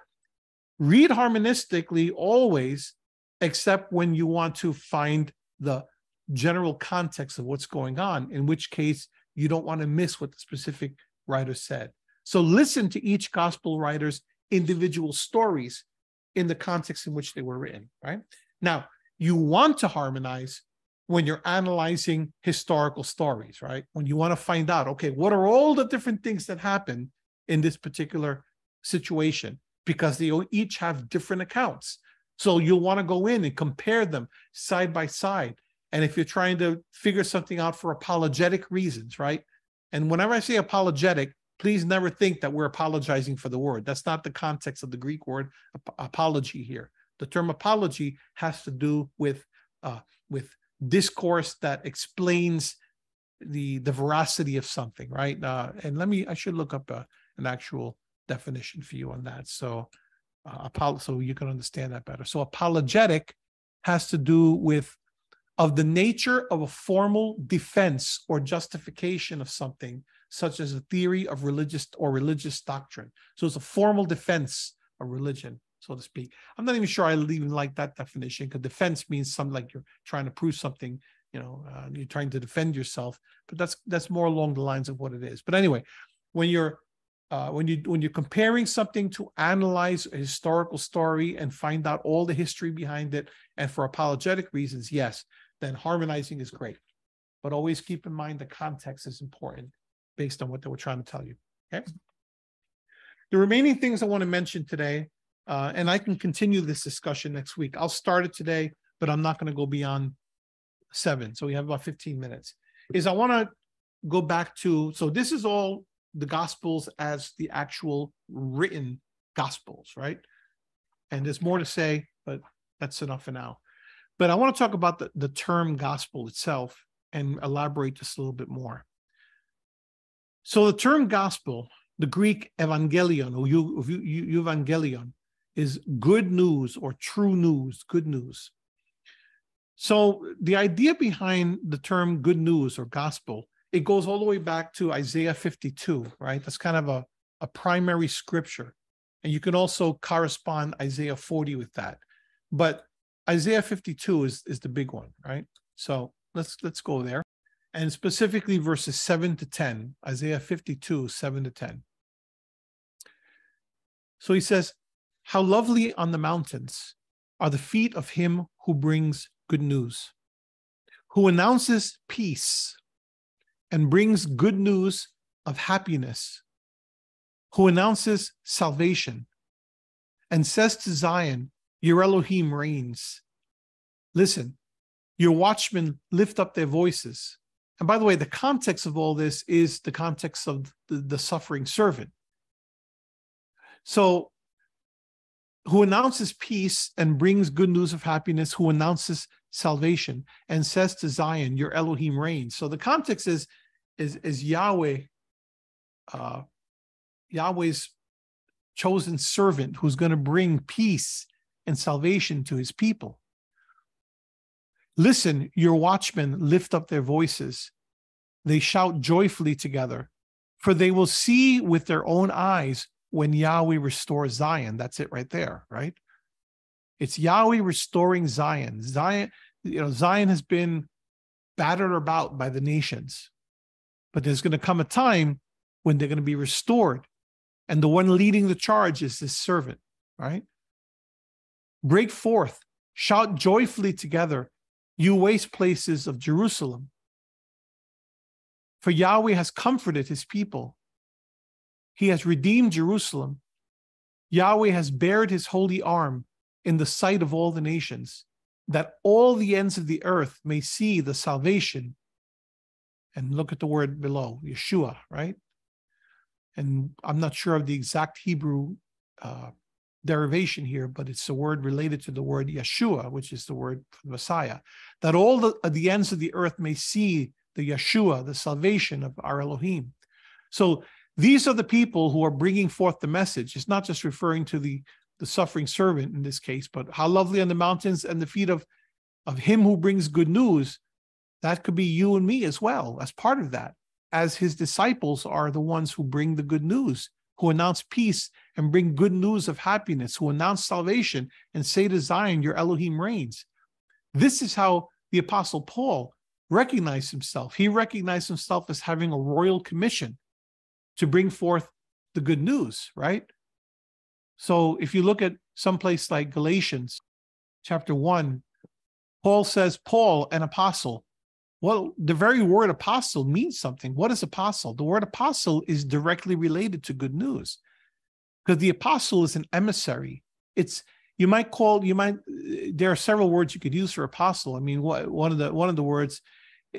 read harmonistically always, except when you want to find the general context of what's going on, in which case you don't want to miss what the specific writer said. So listen to each gospel writer's individual stories in the context in which they were written, right? Now, you want to harmonize when you're analyzing historical stories, right? When you want to find out, okay, what are all the different things that happen in this particular situation? Because they each have different accounts. So you'll want to go in and compare them side by side. And if you're trying to figure something out for apologetic reasons, right? And whenever I say apologetic, please never think that we're apologizing for the word. That's not the context of the Greek word apology here. The term apology has to do with discourse that explains the veracity of something, right? And I should look up an actual definition for you on that. So so you can understand that better. So apologetic has to do with of the nature of a formal defense or justification of something, such as a theory of religious doctrine. So it's a formal defense of religion, so to speak. I'm not even sure I even like that definition, because defense means something like you're trying to prove something, you're trying to defend yourself, but that's more along the lines of what it is. But anyway, when you're when you're comparing something to analyze a historical story and find out all the history behind it, and for apologetic reasons, yes, then harmonizing is great. But always keep in mind the context is important based on what they were trying to tell you. Okay. The remaining things I want to mention today, and I can continue this discussion next week. I'll start it today, but I'm not going to go beyond 7. So we have about 15 minutes. Is I want to go back to, so this is all the Gospels as the actual written Gospels, right? And there's more to say, but that's enough for now. But I want to talk about the term gospel itself and elaborate just a little bit more. So the term gospel, the Greek evangelion or euangelion, is good news or true news, good news. So the idea behind the term good news or gospel, it goes all the way back to Isaiah 52, right? That's kind of a primary scripture. And you can also correspond Isaiah 40 with that. But Isaiah 52 is the big one, right? So let's go there. And specifically verses 7 to 10, Isaiah 52, 7 to 10. So he says, how lovely on the mountains are the feet of him who brings good news, who announces peace and brings good news of happiness, who announces salvation and says to Zion, your Elohim reigns. Listen, your watchmen lift up their voices. And by the way, the context of all this is the context of the suffering servant. So, who announces peace and brings good news of happiness, who announces salvation and says to Zion, your Elohim reigns. So the context is Yahweh, Yahweh's chosen servant who's going to bring peace and salvation to his people. Listen, your watchmen lift up their voices. They shout joyfully together, for they will see with their own eyes when Yahweh restores Zion. That's it right there, right? It's Yahweh restoring Zion. Zion has been battered about by the nations, but there's going to come a time when they're going to be restored. And the one leading the charge is this servant, right? Break forth, shout joyfully together, you waste places of Jerusalem. For Yahweh has comforted his people. He has redeemed Jerusalem. Yahweh has bared his holy arm in the sight of all the nations, that all the ends of the earth may see the salvation. And look at the word below, Yeshua, right? And I'm not sure of the exact Hebrew derivation here, but it's a word related to the word Yeshua, which is the word for the Messiah, that all the ends of the earth may see the Yeshua, the salvation of our Elohim. So these are the people who are bringing forth the message. It's not just referring to the suffering servant in this case, but how lovely on the mountains and the feet of him who brings good news. That could be you and me as well, as part of that, as his disciples are the ones who bring the good news, who announce peace and bring good news of happiness, who announce salvation and say to Zion, your Elohim reigns. This is how the Apostle Paul recognized himself. He recognized himself as having a royal commission to bring forth the good news, right? So if you look at someplace like Galatians chapter 1, Paul says, Paul, an apostle. Well, the very word apostle means something. What is apostle? The word apostle is directly related to good news, because the apostle is an emissary. There are several words you could use for apostle. I mean, one of the words,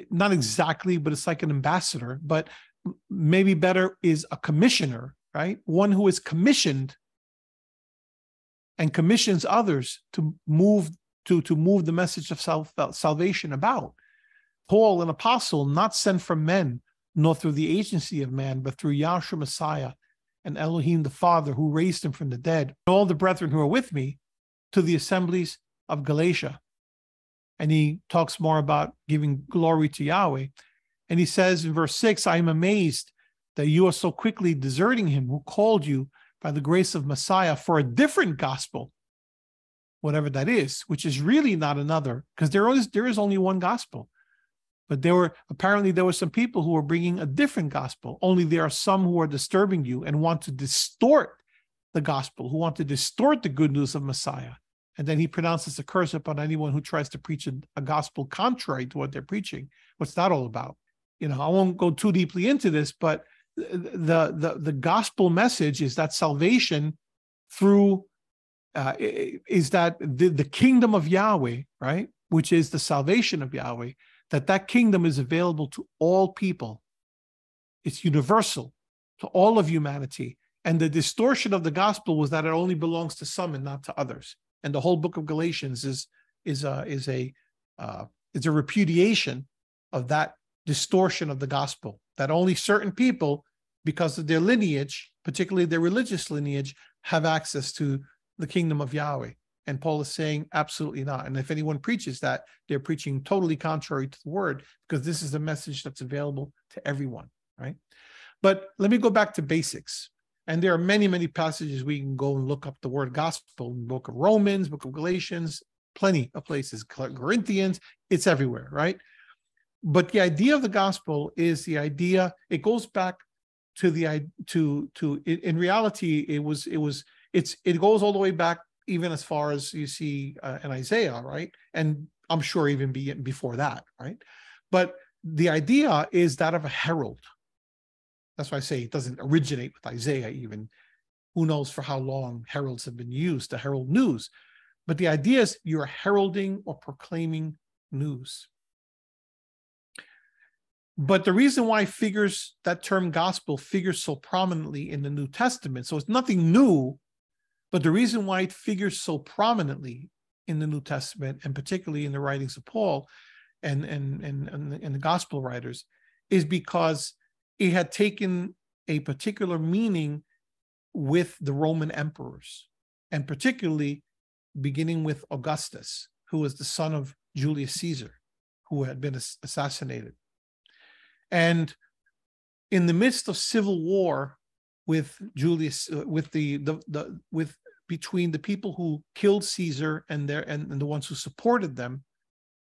not exactly, but it's like an ambassador, but maybe better is a commissioner, right? One who is commissioned and commissions others to move the message of salvation about. Paul, an apostle, not sent from men, nor through the agency of man, but through Yahshua Messiah and Elohim the Father, who raised him from the dead, and all the brethren who are with me, to the assemblies of Galatia. And he talks more about giving glory to Yahweh. And he says in verse 6, I am amazed that you are so quickly deserting him who called you by the grace of Messiah for a different gospel, whatever that is, which is really not another, because there is only one gospel. But apparently there were some people who were bringing a different gospel. Only there are some who are disturbing you and want to distort the gospel, who want to distort the good news of Messiah. And then he pronounces a curse upon anyone who tries to preach a gospel contrary to what they're preaching. What's that all about? I won't go too deeply into this, but the gospel message is that salvation through is that the kingdom of Yahweh, right, which is the salvation of Yahweh, that kingdom is available to all people. It's universal to all of humanity. And the distortion of the gospel was that it only belongs to some and not to others. And the whole book of Galatians is a repudiation of that distortion of the gospel, that only certain people, because of their lineage, particularly their religious lineage, have access to the kingdom of Yahweh. And Paul is saying absolutely not. And if anyone preaches that, they're preaching totally contrary to the word, because this is a message that's available to everyone, right? But let me go back to basics. And there are many, many passages we can go and look up the word gospel in the book of Romans, book of Galatians, plenty of places, Corinthians, it's everywhere, right? But the idea of the gospel is the idea, it goes back to in reality, it goes all the way back, even as far as you see in Isaiah, right? And I'm sure even before that, right? But the idea is that of a herald. That's why I say it doesn't originate with Isaiah even. Who knows for how long heralds have been used to herald news. But the idea is you're heralding or proclaiming news. But the reason why that term gospel figures so prominently in the New Testament, so it's nothing new, but the reason why it figures so prominently in the New Testament, and particularly in the writings of Paul and the gospel writers, is because it had taken a particular meaning with the Roman emperors, and particularly beginning with Augustus, who was the son of Julius Caesar, who had been assassinated. And in the midst of civil war with Julius, between the people who killed Caesar and the ones who supported them,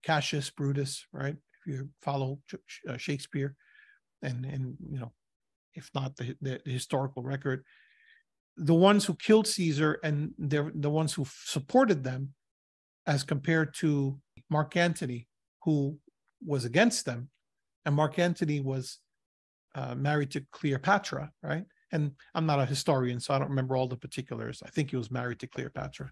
Cassius, Brutus, right? If you follow Shakespeare, and if not the historical record, the ones who killed Caesar and the ones who supported them, as compared to Mark Antony, who was against them. And Mark Antony was married to Cleopatra, right? And I'm not a historian, so I don't remember all the particulars. I think he was married to Cleopatra.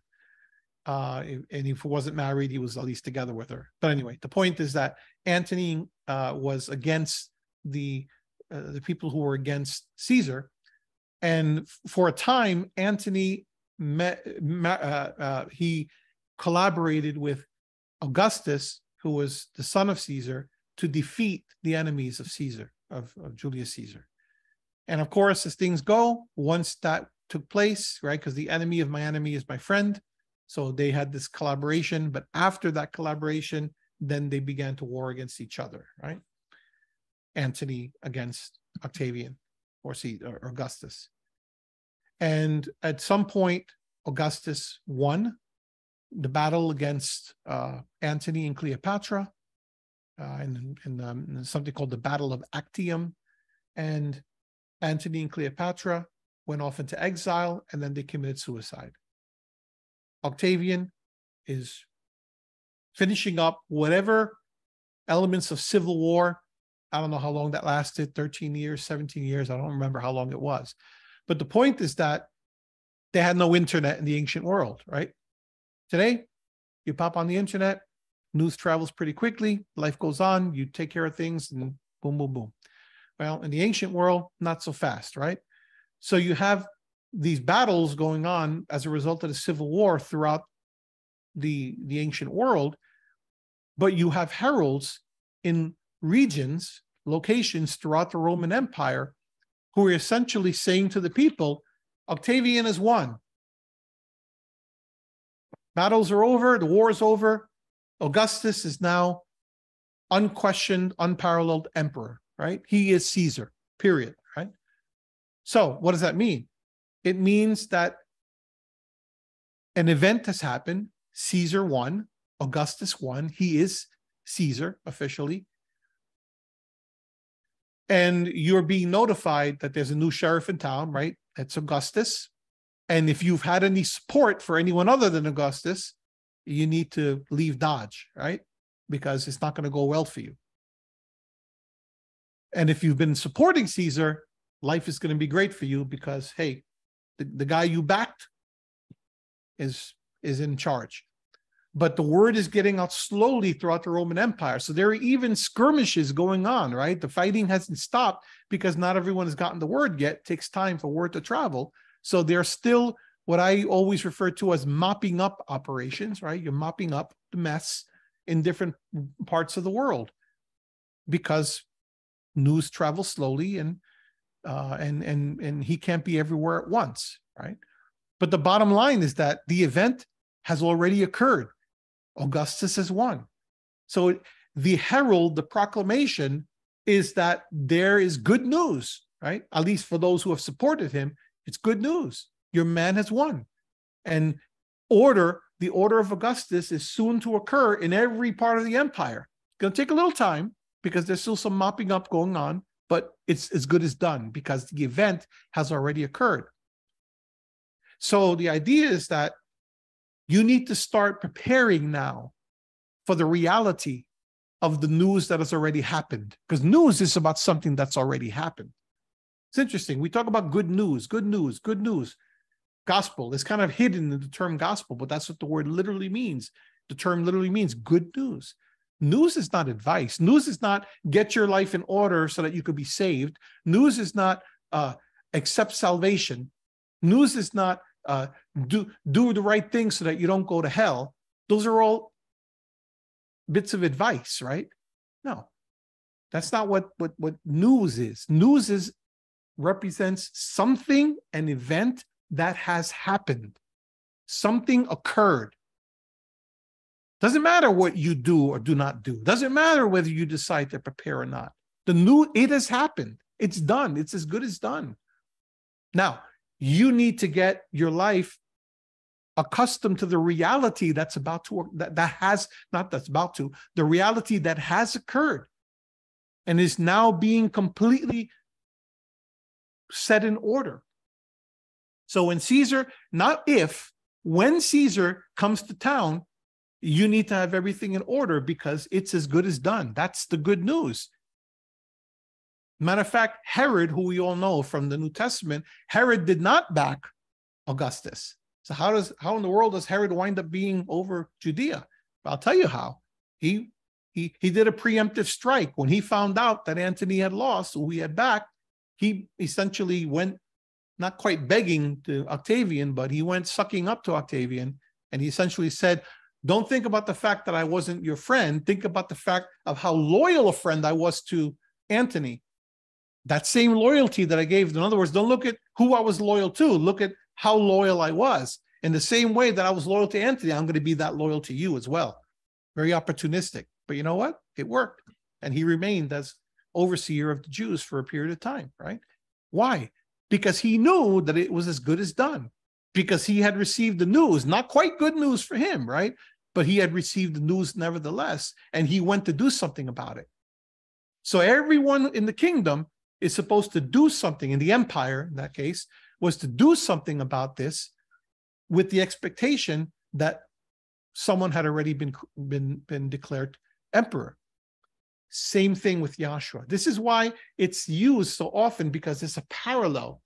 And if he wasn't married, he was at least together with her. But anyway, the point is that Antony was against the people who were against Caesar. And for a time, Antony he collaborated with Augustus, who was the son of Caesar, to defeat the enemies of Caesar, of Julius Caesar. And of course, as things go, once that took place, right, because the enemy of my enemy is my friend, so they had this collaboration. But after that collaboration, then they began to war against each other, right? Antony against Octavian or Augustus. And at some point, Augustus won the battle against Antony and Cleopatra, in something called the Battle of Actium. And Antony and Cleopatra went off into exile, and then they committed suicide. Octavian is finishing up whatever elements of civil war. I don't know how long that lasted, 13 years, 17 years. I don't remember how long it was. But the point is that they had no internet in the ancient world, right? Today, you pop on the internet, news travels pretty quickly, life goes on, you take care of things, and boom, boom, boom. Well, in the ancient world, not so fast, right? So you have these battles going on as a result of the civil war throughout the ancient world, but you have heralds in regions, locations throughout the Roman Empire who are essentially saying to the people, Octavian has won. Battles are over, the war is over. Augustus is now unquestioned, unparalleled emperor, right? He is Caesar, period, right? So what does that mean? It means that an event has happened. Caesar won, Augustus won. He is Caesar officially. and you're being notified that there's a new sheriff in town, right? That's Augustus. And if you've had any support for anyone other than Augustus, you need to leave Dodge, right? Because it's not going to go well for you. And if you've been supporting Caesar, life is going to be great for you because, hey, the guy you backed is in charge. But the word is getting out slowly throughout the Roman Empire. So there are even skirmishes going on, right? The fighting hasn't stopped because not everyone has gotten the word yet. It takes time for word to travel. So there's still what I always refer to as mopping up operations, right? You're mopping up the mess in different parts of the world because news travels slowly and he can't be everywhere at once, right? But the bottom line is that the event has already occurred. Augustus has won. So the herald, the proclamation is that there is good news, right? At least for those who have supported him, it's good news. Your man has won. And the order of Augustus is soon to occur in every part of the empire. It's going to take a little time because there's still some mopping up going on, but it's as good as done because the event has already occurred. So the idea is that you need to start preparing now for the reality of the news that has already happened, because news is about something that's already happened. It's interesting. We talk about good news, good news, good news. Gospel is kind of hidden in the term gospel, but that's what the word literally means. The term literally means good news. News is not advice. News is not get your life in order so that you could be saved. News is not accept salvation. News is not do the right thing so that you don't go to hell. Those are all bits of advice, right? No, that's not what news is. News represents something, an event that has happened. Something occurred. Doesn't matter what you do or do not do. Doesn't matter whether you decide to prepare or not. It has happened. It's done. It's as good as done. Now, you need to get your life accustomed to the reality the reality that has occurred and is now being completely set in order. So when Caesar comes to town, you need to have everything in order because it's as good as done. That's the good news. Matter of fact, Herod, who we all know from the New Testament, Herod did not back Augustus. So how in the world does Herod wind up being over Judea? I'll tell you how. He did a preemptive strike. When he found out that Antony had lost, who he had backed, he essentially went not quite begging to Octavian, but he went sucking up to Octavian, and he essentially said, don't think about the fact that I wasn't your friend. Think about the fact of how loyal a friend I was to Antony. That same loyalty that I gave. In other words, don't look at who I was loyal to. Look at how loyal I was. In the same way that I was loyal to Antony, I'm going to be that loyal to you as well. Very opportunistic. But you know what? It worked. And he remained as overseer of the Jews for a period of time, right? Why? Because he knew that it was as good as done. Because he had received the news, not quite good news for him, right? But he had received the news nevertheless, and he went to do something about it. So everyone in the kingdom is supposed to do something, in the empire, in that case, was to do something about this with the expectation that someone had already been declared emperor. Same thing with Yahshua. This is why it's used so often, because it's a parallel.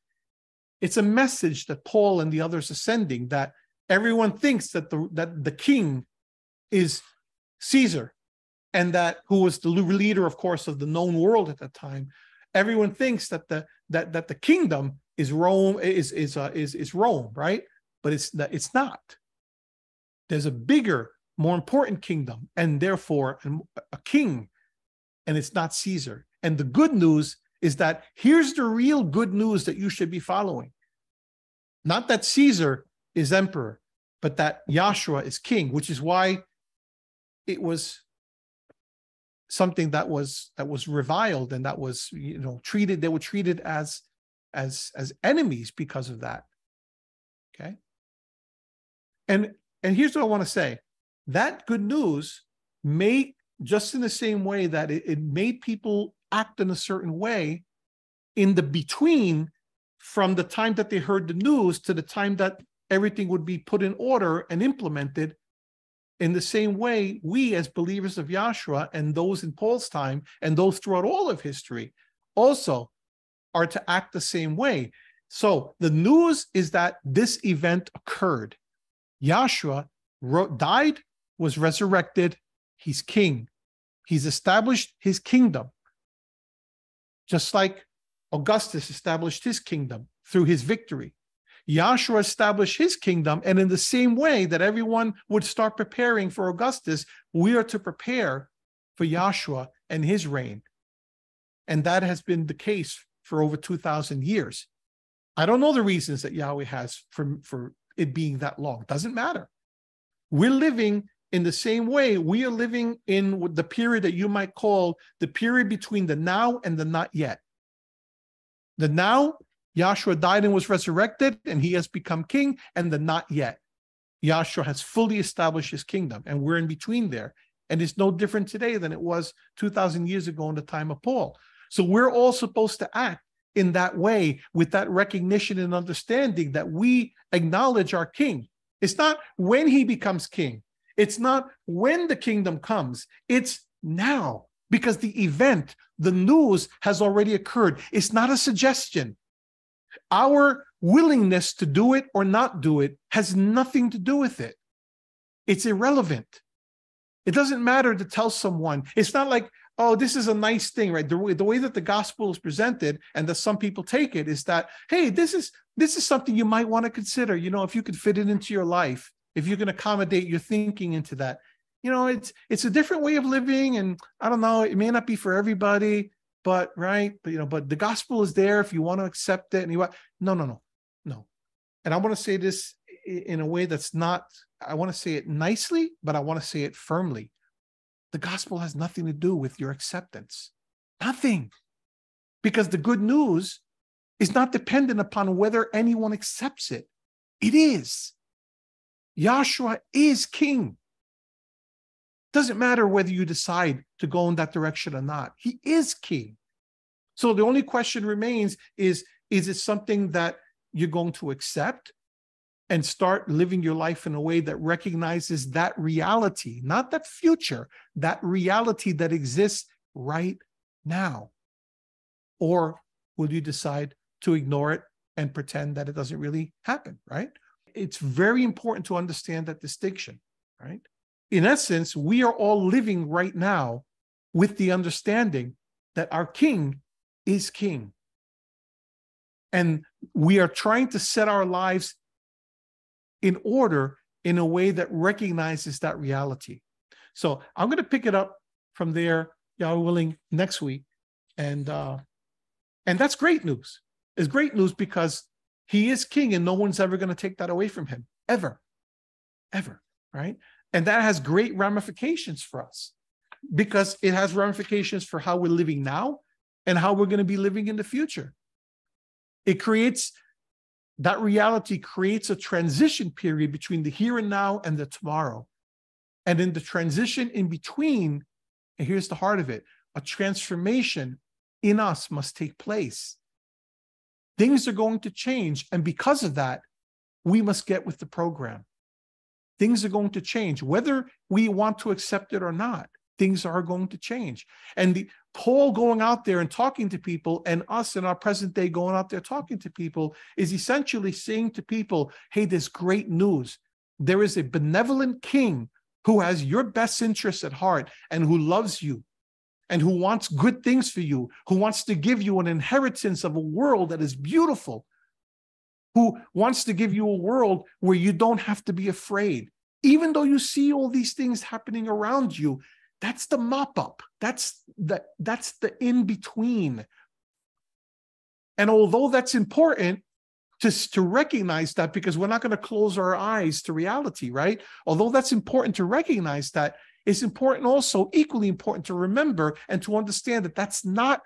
It's a message that Paul and the others are sending, that everyone thinks that the king is Caesar, and that who was the leader, of course, of the known world at that time. Everyone thinks that the kingdom is Rome, is Rome, right? But it's not. There's a bigger, more important kingdom, and therefore a king, and it's not Caesar. And the good news is that here's the real good news that you should be following. Not that Caesar is emperor, but that Yahshua is king, which is why it was something that was reviled, and that was, treated. They were treated as enemies because of that. Okay. And here's what I want to say. That good news just in the same way that it made people act in a certain way in the between, from the time that they heard the news to the time that everything would be put in order and implemented. In the same way, we as believers of Yahshua and those in Paul's time and those throughout all of history also are to act the same way. So the news is that this event occurred. Yahshua died, was resurrected. He's king. He's established his kingdom. Just like Augustus established his kingdom through his victory. Yahshua established his kingdom, and in the same way that everyone would start preparing for Augustus, we are to prepare for Yahshua and his reign. And that has been the case for over 2,000 years. I don't know the reasons that Yahweh has for it being that long. Doesn't matter. We're living in the same way. We are living in the period that you might call the period between the now and the not yet. The now, Yahshua died and was resurrected, and he has become king, and the not yet. Yahshua has fully established his kingdom, and we're in between there. And it's no different today than it was 2,000 years ago in the time of Paul. So we're all supposed to act in that way, with that recognition and understanding that we acknowledge our king. It's not when he becomes king. It's not when the kingdom comes. It's now, because the event, the news has already occurred. It's not a suggestion. Our willingness to do it or not do it has nothing to do with it. It's irrelevant. It doesn't matter to tell someone. It's not like, oh, this is a nice thing, right? The way that the gospel is presented and that some people take it is that, hey, this is something you might want to consider. You know, if you could fit it into your life, if you can accommodate your thinking into that. You know, it's a different way of living, and I don't know, it may not be for everybody, but right, but the gospel is there if you want to accept it. And no. And I want to say this in a way that's not, I want to say it nicely, but I want to say it firmly. The gospel has nothing to do with your acceptance. Nothing. Because the good news is not dependent upon whether anyone accepts it. It is. Yahshua is king. Doesn't matter whether you decide to go in that direction or not. He is king. So the only question remains is it something that you're going to accept and start living your life in a way that recognizes that reality, not that future, that reality that exists right now? Or will you decide to ignore it and pretend that it doesn't really happen, right? It's very important to understand that distinction, right? In essence, we are all living right now with the understanding that our king is king. And we are trying to set our lives in order in a way that recognizes that reality. So I'm going to pick it up from there, Yahweh willing, next week. And that's great news. It's great news because he is king and no one's ever going to take that away from him, ever, right? And that has great ramifications for us because it has ramifications for how we're living now and how we're going to be living in the future. That reality creates a transition period between the here and now and the tomorrow. And in the transition in between, and here's the heart of it, a transformation in us must take place. Things are going to change. And because of that, we must get with the program. Things are going to change, whether we want to accept it or not. Things are going to change. And Paul going out there and talking to people, and us in our present day going out there talking to people, is essentially saying to people, hey, there's great news. There is a benevolent king who has your best interests at heart and who loves you and who wants good things for you, who wants to give you an inheritance of a world that is beautiful, who wants to give you a world where you don't have to be afraid. Even though you see all these things happening around you, that's the mop-up. That's the in-between. And although that's important to recognize that, because we're not going to close our eyes to reality, right? Although that's important to recognize that, it's important also, equally important to remember and to understand that that's not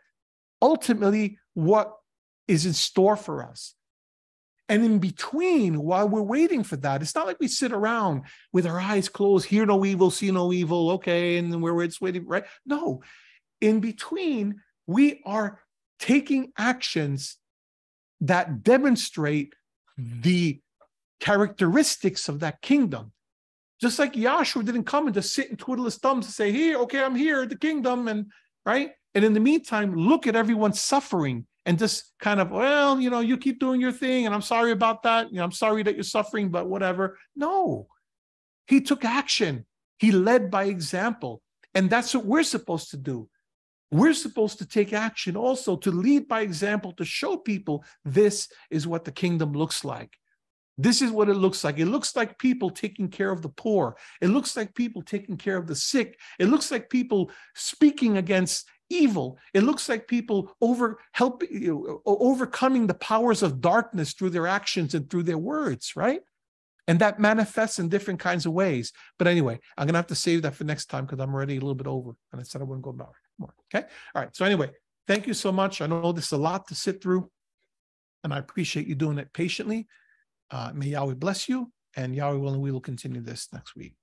ultimately what is in store for us. And in between, while we're waiting for that, it's not like we sit around with our eyes closed, hear no evil, see no evil, okay, and then we're just waiting, right? No. In between, We are taking actions that demonstrate the characteristics of that kingdom. Just like Yahshua didn't come and just sit and twiddle his thumbs and say, here, okay, I'm here at the kingdom, and right? And in the meantime, look at everyone suffering and just kind of, well, you keep doing your thing, and I'm sorry about that. I'm sorry that you're suffering, but whatever. No, he took action. He led by example. And that's what we're supposed to do. We're supposed to take action also, to lead by example, to show people this is what the kingdom looks like. This is what it looks like. It looks like people taking care of the poor. It looks like people taking care of the sick. It looks like people speaking against evil. It looks like people overcoming the powers of darkness through their actions and through their words, right? And that manifests in different kinds of ways. But anyway, I'm going to have to save that for next time because I'm already a little bit over. And I said I wouldn't go more. Okay? All right. So anyway, thank you so much. I know this is a lot to sit through, and I appreciate you doing it patiently. May Yahweh bless you, and Yahweh willing, we will continue this next week.